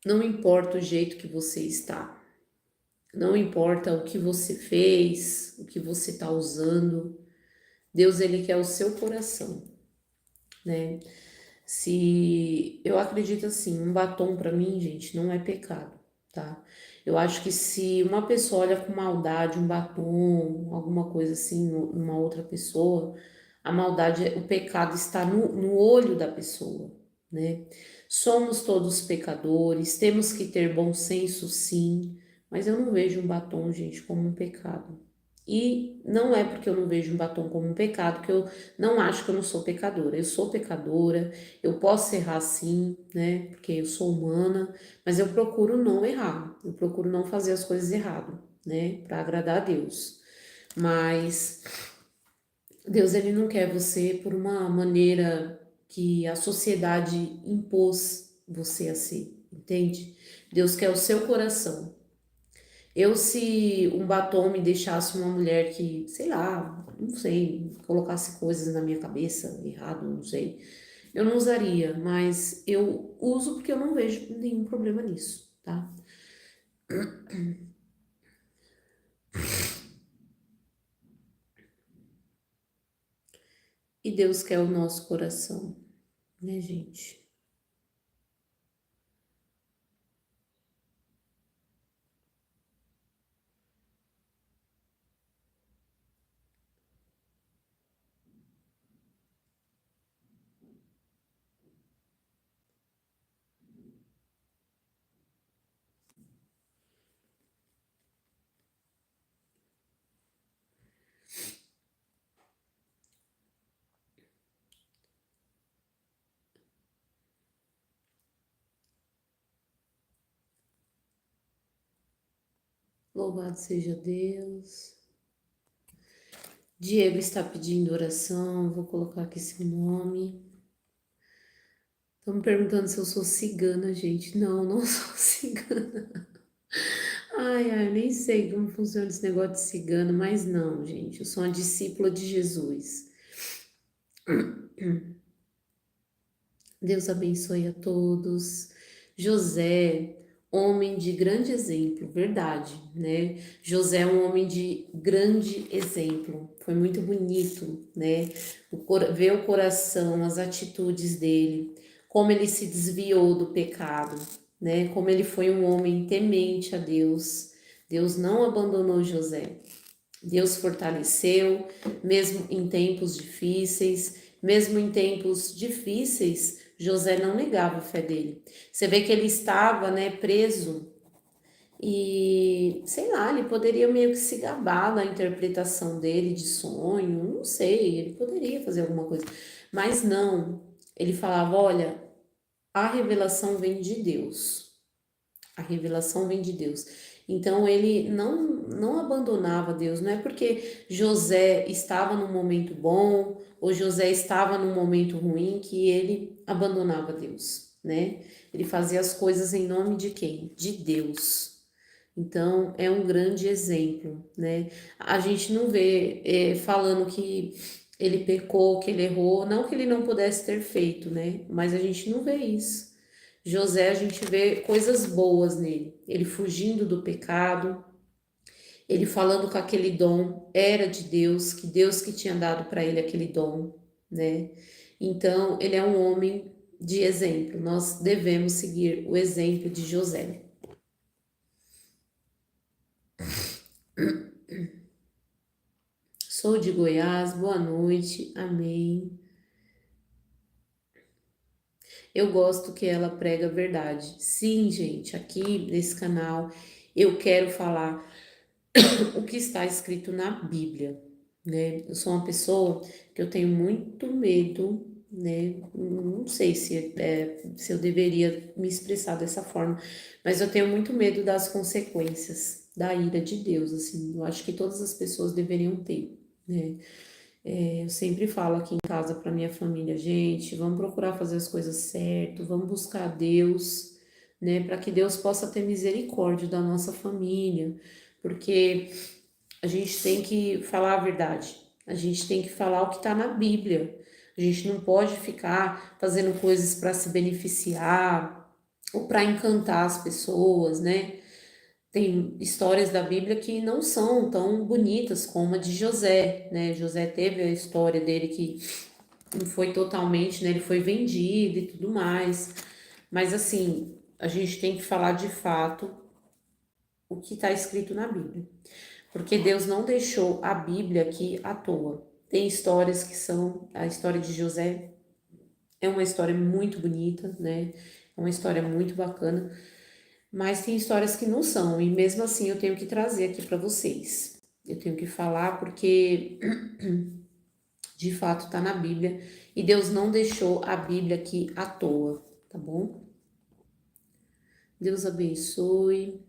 Não importa o jeito que você está, não importa o que você fez, o que você está usando, Deus ele quer o seu coração, né? Se eu acredito assim, um batom para mim, gente, não é pecado, tá? Eu acho que se uma pessoa olha com maldade um batom, alguma coisa assim, numa outra pessoa, a maldade, o pecado está no olho da pessoa, né? Somos todos pecadores, temos que ter bom senso, sim, mas eu não vejo um batom, gente, como um pecado. E não é porque eu não vejo um batom como um pecado que eu não acho que eu não sou pecadora. Eu sou pecadora, eu posso errar sim, né? Porque eu sou humana, mas eu procuro não errar, eu procuro não fazer as coisas errado, né? Para agradar a Deus. Mas Deus ele não quer você por uma maneira que a sociedade impôs você a ser, entende? Deus quer o seu coração. Eu, se um batom me deixasse uma mulher que, sei lá, não sei, colocasse coisas na minha cabeça errado, não sei, eu não usaria, mas eu uso porque eu não vejo nenhum problema nisso, tá? E Deus quer o nosso coração, né, gente? Louvado seja Deus. Diego está pedindo oração, vou colocar aqui seu nome. Estão me perguntando se eu sou cigana, gente. Não, não sou cigana. Ai, ai, eu nem sei como funciona esse negócio de cigano, mas não, gente. Eu sou uma discípula de Jesus. Deus abençoe a todos. José, homem de grande exemplo, verdade, né? José é um homem de grande exemplo. Foi muito bonito, né? Ver o coração, as atitudes dele, como ele se desviou do pecado, né? Como ele foi um homem temente a Deus. Deus não abandonou José. Deus fortaleceu, mesmo em tempos difíceis, mesmo em tempos difíceis, José não negava a fé dele. Você vê que ele estava, né, preso e, sei lá, ele poderia meio que se gabar da interpretação dele de sonho, não sei, ele poderia fazer alguma coisa, mas não. Ele falava, olha, a revelação vem de Deus. A revelação vem de Deus. Então ele não abandonava Deus, não é porque José estava num momento bom ou José estava num momento ruim que ele abandonava Deus, né? Ele fazia as coisas em nome de quem? De Deus. Então é um grande exemplo, né? A gente não vê falando que ele pecou, que ele errou, não que ele não pudesse ter feito, né? Mas a gente não vê isso. José, a gente vê coisas boas nele. Ele fugindo do pecado, ele falando que aquele dom era de Deus, que Deus que tinha dado para ele aquele dom, né? Então, ele é um homem de exemplo. Nós devemos seguir o exemplo de José. Sou de Goiás, boa noite, amém. Eu gosto que ela prega a verdade. Sim, gente, aqui nesse canal eu quero falar o que está escrito na Bíblia, né? Eu sou uma pessoa que eu tenho muito medo, né? Não sei se eu deveria me expressar dessa forma, mas eu tenho muito medo das consequências da ira de Deus, assim. Eu acho que todas as pessoas deveriam ter, né? Eu sempre falo aqui em casa para minha família, gente, vamos procurar fazer as coisas certo, vamos buscar Deus, né, para que Deus possa ter misericórdia da nossa família, porque a gente tem que falar a verdade, a gente tem que falar o que está na Bíblia, a gente não pode ficar fazendo coisas para se beneficiar ou para encantar as pessoas, né? Tem histórias da Bíblia que não são tão bonitas como a de José, né? José teve a história dele que não foi totalmente, né? Ele foi vendido e tudo mais. Mas assim, a gente tem que falar de fato o que está escrito na Bíblia. Porque Deus não deixou a Bíblia aqui à toa. Tem histórias que são. A história de José é uma história muito bonita, né? É uma história muito bacana. Mas tem histórias que não são, e mesmo assim eu tenho que trazer aqui para vocês. Eu tenho que falar porque de fato está na Bíblia e Deus não deixou a Bíblia aqui à toa, tá bom? Deus abençoe.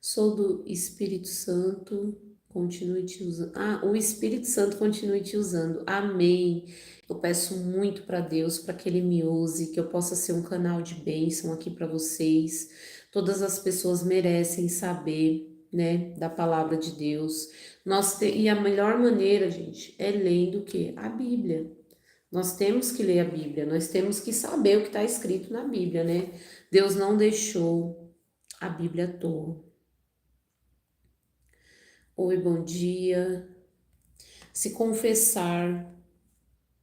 Sou do Espírito Santo, continue te usando. Ah, o Espírito Santo continue te usando. Amém. Eu peço muito para Deus para que Ele me use, que eu possa ser um canal de bênção aqui para vocês. Todas as pessoas merecem saber, né, da palavra de Deus. E a melhor maneira, gente, é lendo o quê? A Bíblia. Nós temos que ler a Bíblia, nós temos que saber o que está escrito na Bíblia, né? Deus não deixou a Bíblia à toa. Oi, bom dia. Se confessar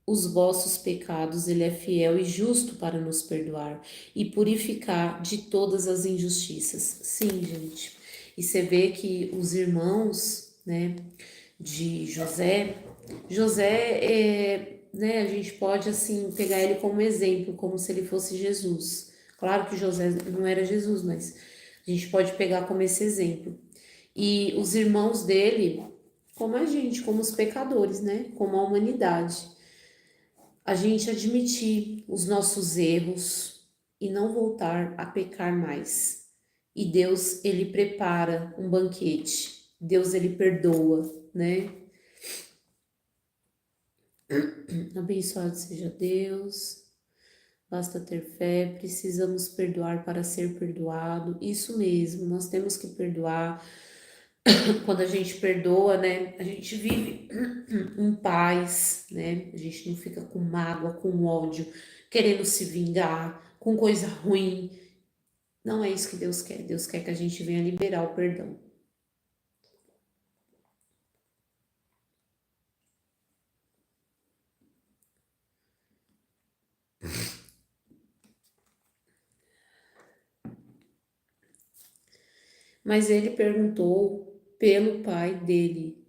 os vossos pecados, Ele é fiel e justo para nos perdoar e purificar de todas as injustiças. Sim, gente. E você vê que os irmãos, né, de José né, a gente pode assim pegar ele como exemplo, como se ele fosse Jesus. Claro que José não era Jesus, mas a gente pode pegar como esse exemplo. E os irmãos dele, como a gente, como os pecadores, né? Como a humanidade. A gente admitir os nossos erros e não voltar a pecar mais. E Deus, ele prepara um banquete. Deus, ele perdoa, né? Abençoado seja Deus. Basta ter fé, precisamos perdoar para ser perdoado. Isso mesmo, nós temos que perdoar. Quando a gente perdoa, né, a gente vive em paz, né? A gente não fica com mágoa, com ódio, querendo se vingar, com coisa ruim. Não é isso que Deus quer. Deus quer que a gente venha liberar o perdão. Mas ele perguntou pelo pai dele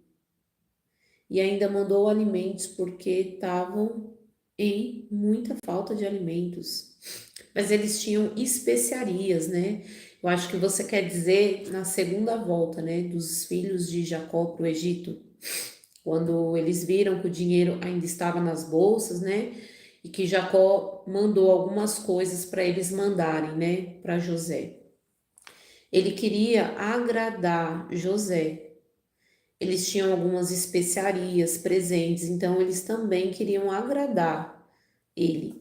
e ainda mandou alimentos porque estavam em muita falta de alimentos. Mas eles tinham especiarias, né? Eu acho que você quer dizer na segunda volta, né, dos filhos de Jacó para o Egito, quando eles viram que o dinheiro ainda estava nas bolsas, né? E que Jacó mandou algumas coisas para eles mandarem, né, para José. Ele queria agradar José. Eles tinham algumas especiarias presentes, então eles também queriam agradar ele,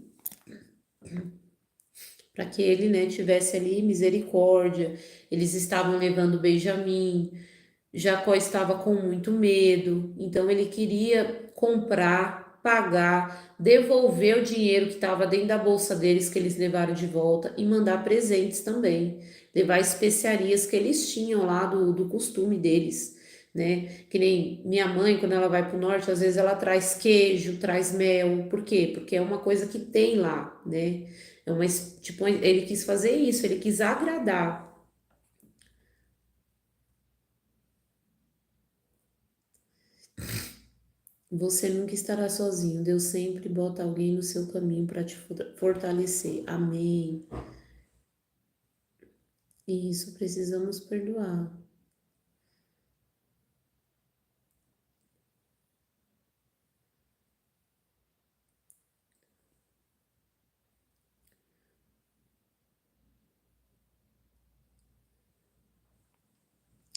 para que ele, né, tivesse ali misericórdia. Eles estavam levando Benjamim. Jacó estava com muito medo, então ele queria comprar, pagar, devolver o dinheiro que estava dentro da bolsa deles que eles levaram de volta e mandar presentes também, levar especiarias que eles tinham lá do costume deles, né? Que nem minha mãe, quando ela vai para o norte, às vezes ela traz queijo, traz mel, por quê? Porque é uma coisa que tem lá, né? É uma, tipo, ele quis fazer isso, ele quis agradar. Você nunca estará sozinho. Deus sempre bota alguém no seu caminho para te fortalecer. Amém. E isso precisamos perdoar.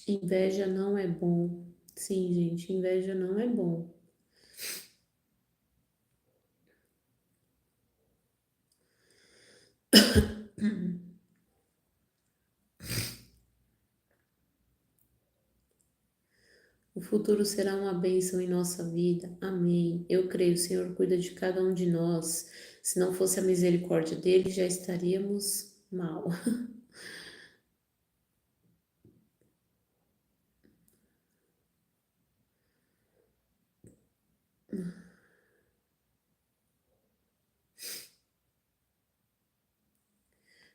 Inveja não é bom. Sim, gente, inveja não é bom. O futuro será uma bênção em nossa vida. Amém. Eu creio, o Senhor cuida de cada um de nós. Se não fosse a misericórdia dele, já estaríamos mal.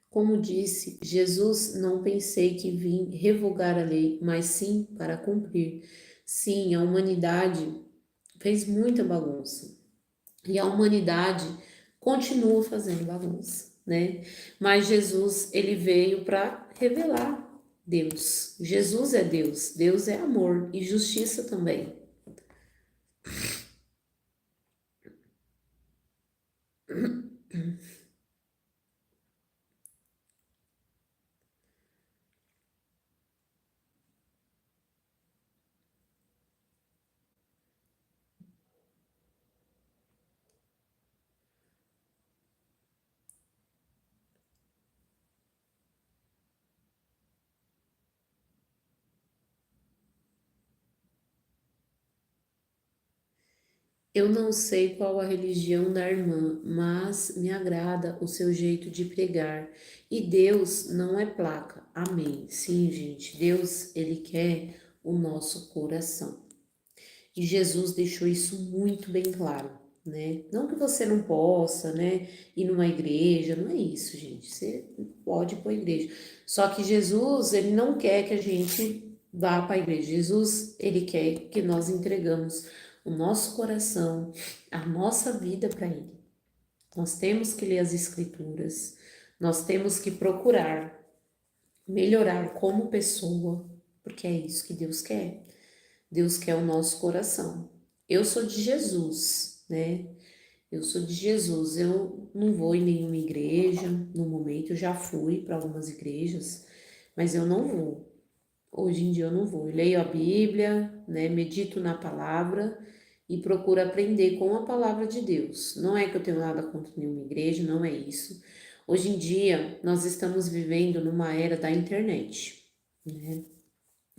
Como disse Jesus, não pensei que vim revogar a lei, mas sim para cumprir. Sim, a humanidade fez muita bagunça e a humanidade continua fazendo bagunça, né? Mas Jesus, ele veio para revelar Deus. Jesus é Deus, Deus é amor e justiça também. Eu não sei qual a religião da irmã, mas me agrada o seu jeito de pregar. E Deus não é placa. Amém. Sim, gente, Deus, ele quer o nosso coração. E Jesus deixou isso muito bem claro, né? Não que você não possa, né, ir numa igreja, não é isso, gente. Você pode ir para a igreja. Só que Jesus, ele não quer que a gente vá para a igreja. Jesus, ele quer que nós entregamos o nosso coração, a nossa vida para ele. Nós temos que ler as escrituras, nós temos que procurar melhorar como pessoa, porque é isso que Deus quer. Deus quer o nosso coração. Eu sou de Jesus, né? Eu sou de Jesus. Eu não vou em nenhuma igreja no momento. Eu já fui para algumas igrejas, mas eu não vou. Hoje em dia eu não vou. Eu leio a Bíblia, né? Medito na palavra e procuro aprender com a palavra de Deus. Não é que eu tenho nada contra nenhuma igreja, não é isso. Hoje em dia nós estamos vivendo numa era da internet, né?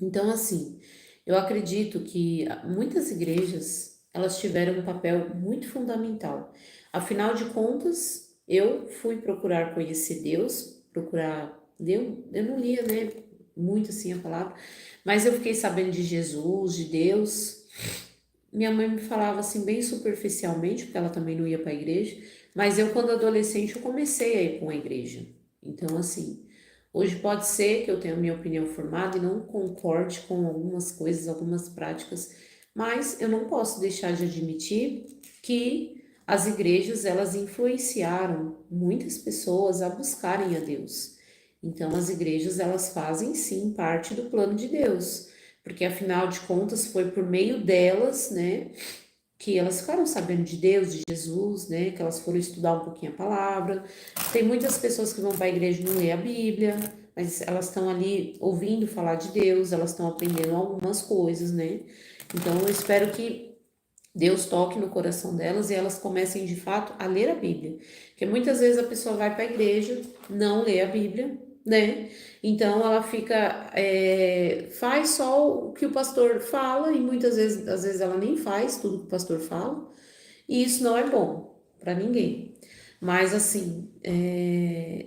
Então, assim, eu acredito que muitas igrejas, elas tiveram um papel muito fundamental. Afinal de contas, eu fui procurar conhecer Deus, procurar Deus, eu não lia, né, muito assim a palavra, mas eu fiquei sabendo de Jesus, de Deus. Minha mãe me falava assim bem superficialmente, porque ela também não ia para a igreja, mas eu quando adolescente eu comecei a ir para uma igreja. Então, assim, hoje pode ser que eu tenha a minha opinião formada e não concorde com algumas coisas, algumas práticas, mas eu não posso deixar de admitir que as igrejas, elas influenciaram muitas pessoas a buscarem a Deus. Então, as igrejas, elas fazem sim parte do plano de Deus, porque afinal de contas foi por meio delas, né, que elas ficaram sabendo de Deus, de Jesus, né? Que elas foram estudar um pouquinho a palavra. Tem muitas pessoas que vão para a igreja e não lê a Bíblia, mas elas estão ali ouvindo falar de Deus, elas estão aprendendo algumas coisas, né? Então eu espero que Deus toque no coração delas e elas comecem de fato a ler a Bíblia. Porque muitas vezes a pessoa vai para a igreja, não lê a Bíblia, né? Então ela fica, faz só o que o pastor fala e muitas vezes, às vezes ela nem faz tudo que o pastor fala, e isso não é bom para ninguém. Mas assim,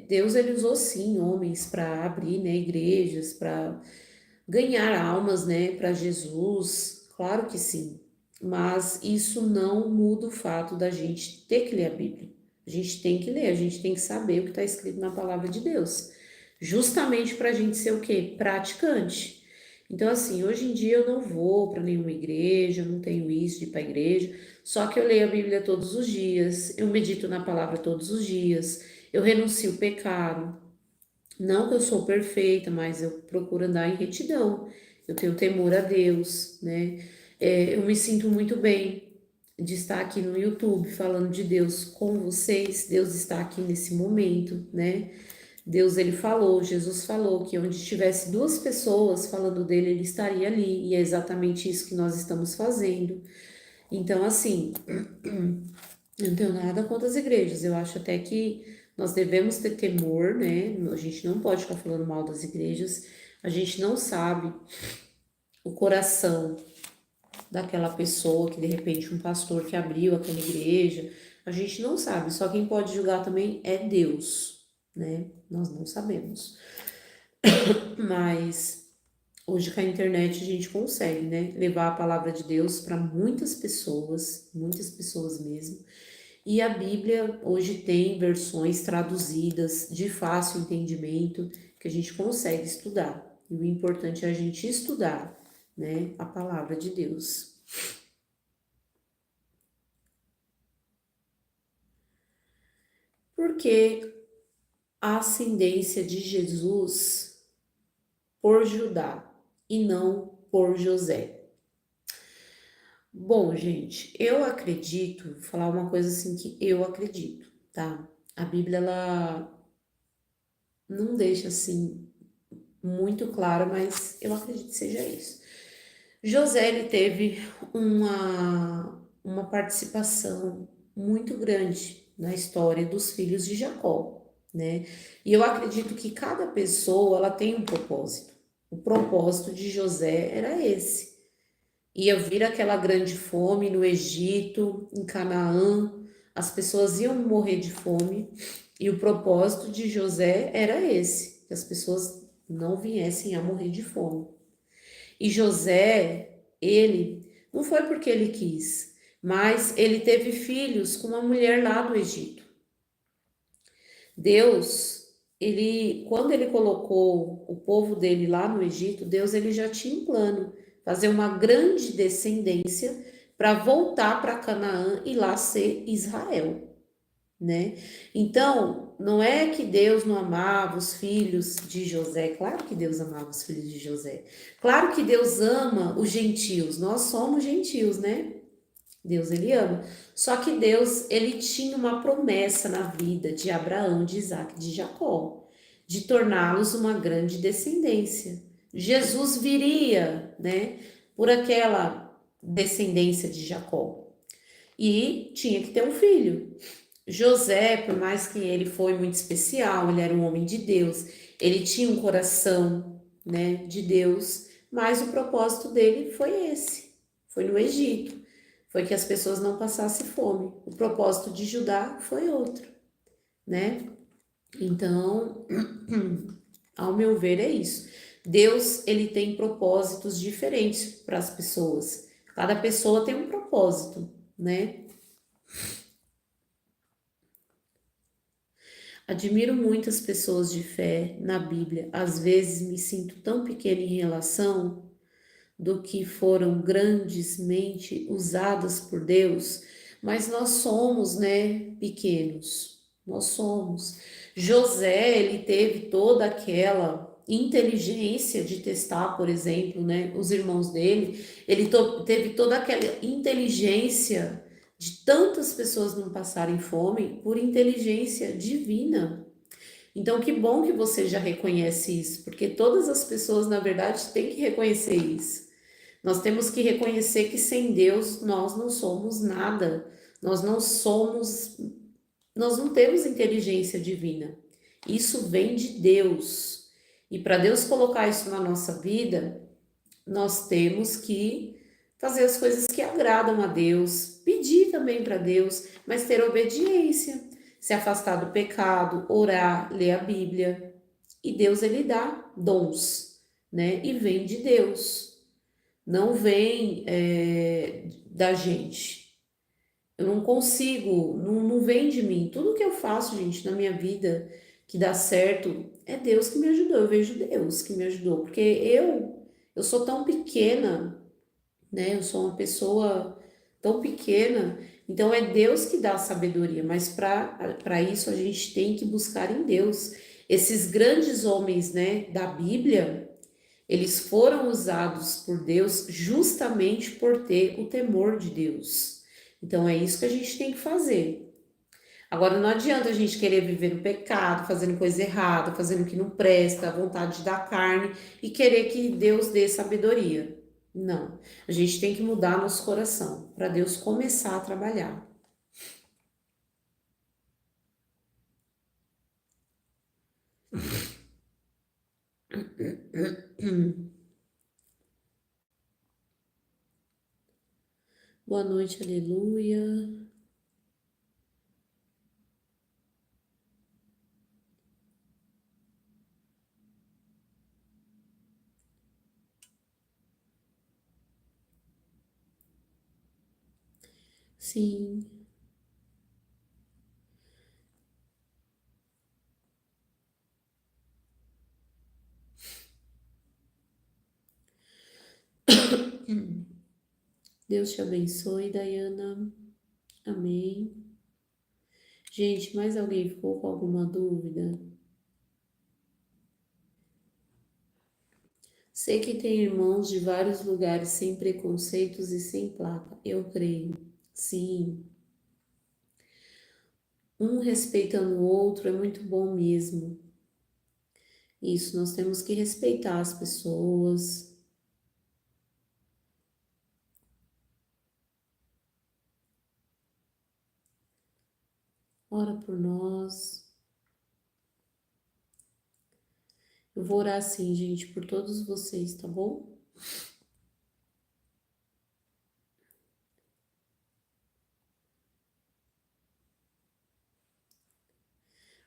Deus ele usou sim homens para abrir, né, igrejas, para ganhar almas, né, para Jesus, claro que sim. Mas isso não muda o fato da gente ter que ler a Bíblia. A gente tem que ler, a gente tem que saber o que está escrito na palavra de Deus. Justamente para a gente ser o quê? Praticante. Então, assim, hoje em dia eu não vou para nenhuma igreja, eu não tenho isso de ir para a igreja, só que eu leio a Bíblia todos os dias, eu medito na palavra todos os dias, eu renuncio o pecado. Não que eu sou perfeita, mas eu procuro andar em retidão. Eu tenho temor a Deus, né? Eu me sinto muito bem de estar aqui no YouTube falando de Deus com vocês. Deus está aqui nesse momento, né? Deus, ele falou, Jesus falou que onde tivesse duas pessoas falando dele, ele estaria ali. E é exatamente isso que nós estamos fazendo. Então, assim, eu não tenho nada contra as igrejas. Eu acho até que nós devemos ter temor, né? A gente não pode ficar falando mal das igrejas. A gente não sabe o coração daquela pessoa que de repente um pastor que abriu aquela igreja. A gente não sabe. Só quem pode julgar também é Deus, né? Nós não sabemos. Mas hoje com a internet a gente consegue, né? Levar a palavra de Deus para muitas pessoas mesmo. E a Bíblia hoje tem versões traduzidas de fácil entendimento que a gente consegue estudar. E o importante é a gente estudar, né, a palavra de Deus. Porque a ascendência de Jesus por Judá e não por José. Bom, gente, eu acredito, vou falar uma coisa assim que eu acredito, tá? A Bíblia, ela não deixa assim muito claro, mas eu acredito que seja isso. José, ele teve uma participação muito grande na história dos filhos de Jacó, né? E eu acredito que cada pessoa, ela tem um propósito. O propósito de José era esse. Ia vir aquela grande fome no Egito, em Canaã, as pessoas iam morrer de fome, e o propósito de José era esse, que as pessoas não viessem a morrer de fome. E José, ele, não foi porque ele quis, mas ele teve filhos com uma mulher lá do Egito. Deus, ele, quando ele colocou o povo dele lá no Egito, Deus ele já tinha um plano, fazer uma grande descendência para voltar para Canaã e lá ser Israel, né? Então, não é que Deus não amava os filhos de José, claro que Deus amava os filhos de José. Claro que Deus ama os gentios, nós somos gentios, né? Deus ele ama. Só que Deus ele tinha uma promessa na vida de Abraão, de Isaac, e de Jacó, de torná-los uma grande descendência. Jesus viria, né, por aquela descendência de Jacó e tinha que ter um filho. José, por mais que ele foi muito especial, ele era um homem de Deus, ele tinha um coração, né, de Deus, mas o propósito dele foi esse, foi no Egito, foi que as pessoas não passassem fome. O propósito de Judá foi outro, né? Então, ao meu ver, é isso. Deus, ele tem propósitos diferentes para as pessoas. Cada pessoa tem um propósito, né? Admiro muitas pessoas de fé na Bíblia. Às vezes me sinto tão pequena em relação do que foram grandemente usadas por Deus, mas nós somos, né, pequenos. Nós somos. José, ele teve toda aquela inteligência de testar, por exemplo, né, os irmãos dele. Ele teve toda aquela inteligência de tantas pessoas não passarem fome por inteligência divina. Então, que bom que você já reconhece isso, porque todas as pessoas, na verdade, têm que reconhecer isso. Nós temos que reconhecer que sem Deus nós não somos nada. Nós não somos, nós não temos inteligência divina. Isso vem de Deus. E para Deus colocar isso na nossa vida, nós temos que fazer as coisas que agradam a Deus, pedir também para Deus, mas ter obediência, se afastar do pecado, orar, ler a Bíblia. E Deus ele dá dons, né? E vem de Deus, não vem da gente. Eu não consigo, não vem de mim. Tudo que eu faço, gente, na minha vida que dá certo, é Deus que me ajudou. Eu vejo Deus que me ajudou, porque eu sou tão pequena, né? Eu sou uma pessoa tão pequena, então é Deus que dá a sabedoria, mas para isso a gente tem que buscar em Deus. Esses grandes homens, né, da Bíblia, eles foram usados por Deus justamente por ter o temor de Deus. Então é isso que a gente tem que fazer. Agora não adianta a gente querer viver no pecado, fazendo coisa errada, fazendo o que não presta, a vontade da carne e querer que Deus dê sabedoria. Não. A gente tem que mudar nosso coração para Deus começar a trabalhar. Boa noite, aleluia. Sim. Deus te abençoe, Dayana. Amém. Gente, mais alguém ficou com alguma dúvida? Sei que tem irmãos de vários lugares sem preconceitos e sem placa. Eu creio. Sim, um respeitando o outro é muito bom mesmo. Isso, nós temos que respeitar as pessoas. Ora por nós. Eu vou orar assim, gente, por todos vocês, tá bom?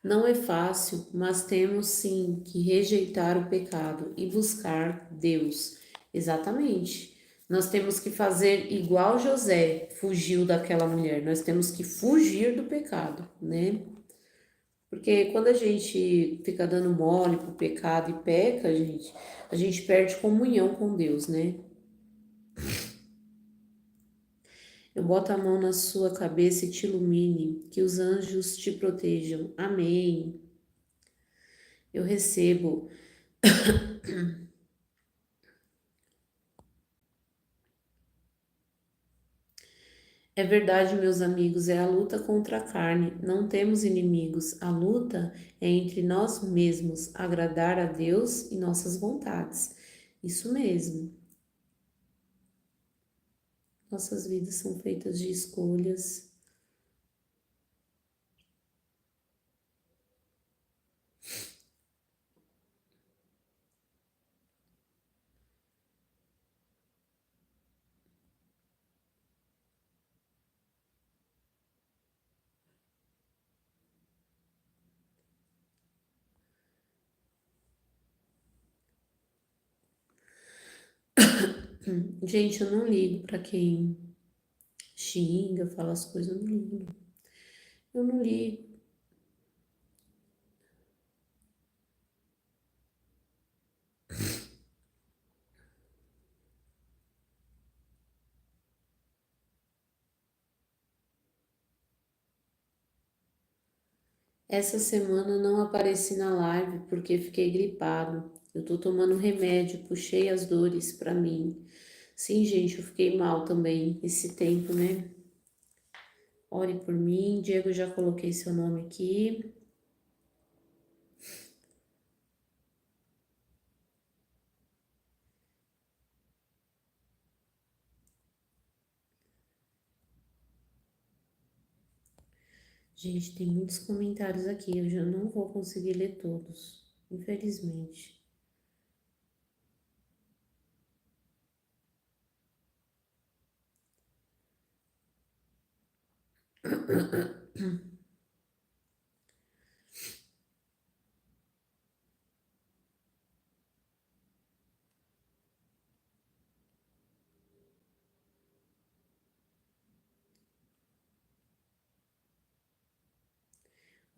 Não é fácil, mas temos sim que rejeitar o pecado e buscar Deus. Exatamente. Nós temos que fazer igual José fugiu daquela mulher. Nós temos que fugir do pecado, né? Porque quando a gente fica dando mole pro pecado e peca, gente, a gente perde comunhão com Deus, né? Eu boto a mão na sua cabeça e te ilumine, que os anjos te protejam. Amém. Eu recebo. É verdade, meus amigos, é a luta contra a carne. Não temos inimigos. A luta é entre nós mesmos, agradar a Deus e nossas vontades. Isso mesmo. Nossas vidas são feitas de escolhas. Gente, eu não ligo para quem xinga, fala as coisas, eu não ligo. Eu não ligo. Essa semana não apareci na live porque fiquei gripado. Eu tô tomando remédio, puxei as dores pra mim. Sim, gente, eu fiquei mal também esse tempo, né? Ore por mim. Diego, já coloquei seu nome aqui. Gente, tem muitos comentários aqui, eu já não vou conseguir ler todos, infelizmente.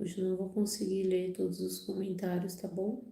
Hoje eu não vou conseguir ler todos os comentários, tá bom?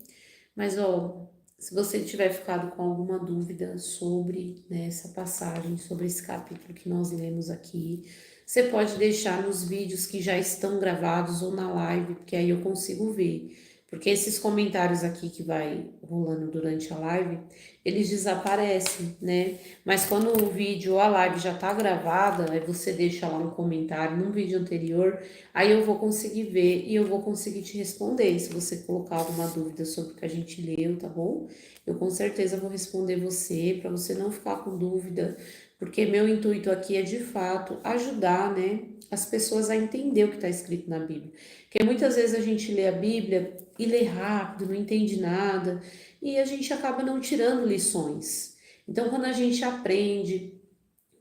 Mas, ó, se você tiver ficado com alguma dúvida sobre, né, essa passagem, sobre esse capítulo que nós lemos aqui, você pode deixar nos vídeos que já estão gravados ou na live, porque aí eu consigo ver. Porque esses comentários aqui que vai rolando durante a live, eles desaparecem, né? Mas quando o vídeo ou a live já tá gravada, aí você deixa lá um comentário num vídeo anterior, aí eu vou conseguir ver e eu vou conseguir te responder. Se você colocar alguma dúvida sobre o que a gente leu, tá bom? Eu com certeza vou responder você, para você não ficar com dúvida, porque meu intuito aqui é de fato ajudar, né, as pessoas a entender o que está escrito na Bíblia. Porque muitas vezes a gente lê a Bíblia e lê rápido, não entende nada, e a gente acaba não tirando lições. Então, quando a gente aprende,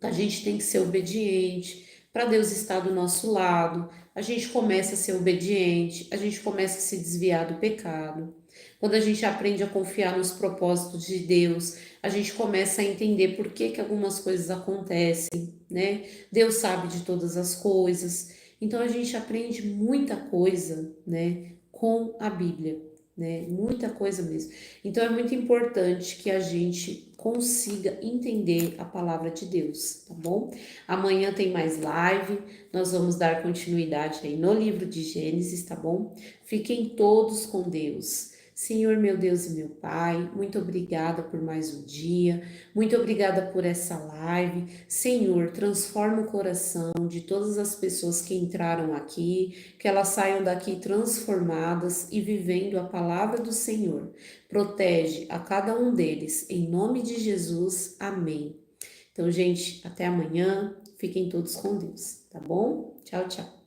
a gente tem que ser obediente para Deus estar do nosso lado. A gente começa a ser obediente, a gente começa a se desviar do pecado. Quando a gente aprende a confiar nos propósitos de Deus, a gente começa a entender por que que algumas coisas acontecem, né? Deus sabe de todas as coisas. Então a gente aprende muita coisa, né, com a Bíblia, né? Muita coisa mesmo. Então é muito importante que a gente consiga entender a palavra de Deus, tá bom? Amanhã tem mais live, nós vamos dar continuidade aí no livro de Gênesis, tá bom? Fiquem todos com Deus. Senhor, meu Deus e meu Pai, muito obrigada por mais um dia, muito obrigada por essa live. Senhor, transforma o coração de todas as pessoas que entraram aqui, que elas saiam daqui transformadas e vivendo a palavra do Senhor. Protege a cada um deles, em nome de Jesus. Amém. Então, gente, até amanhã. Fiquem todos com Deus, tá bom? Tchau, tchau.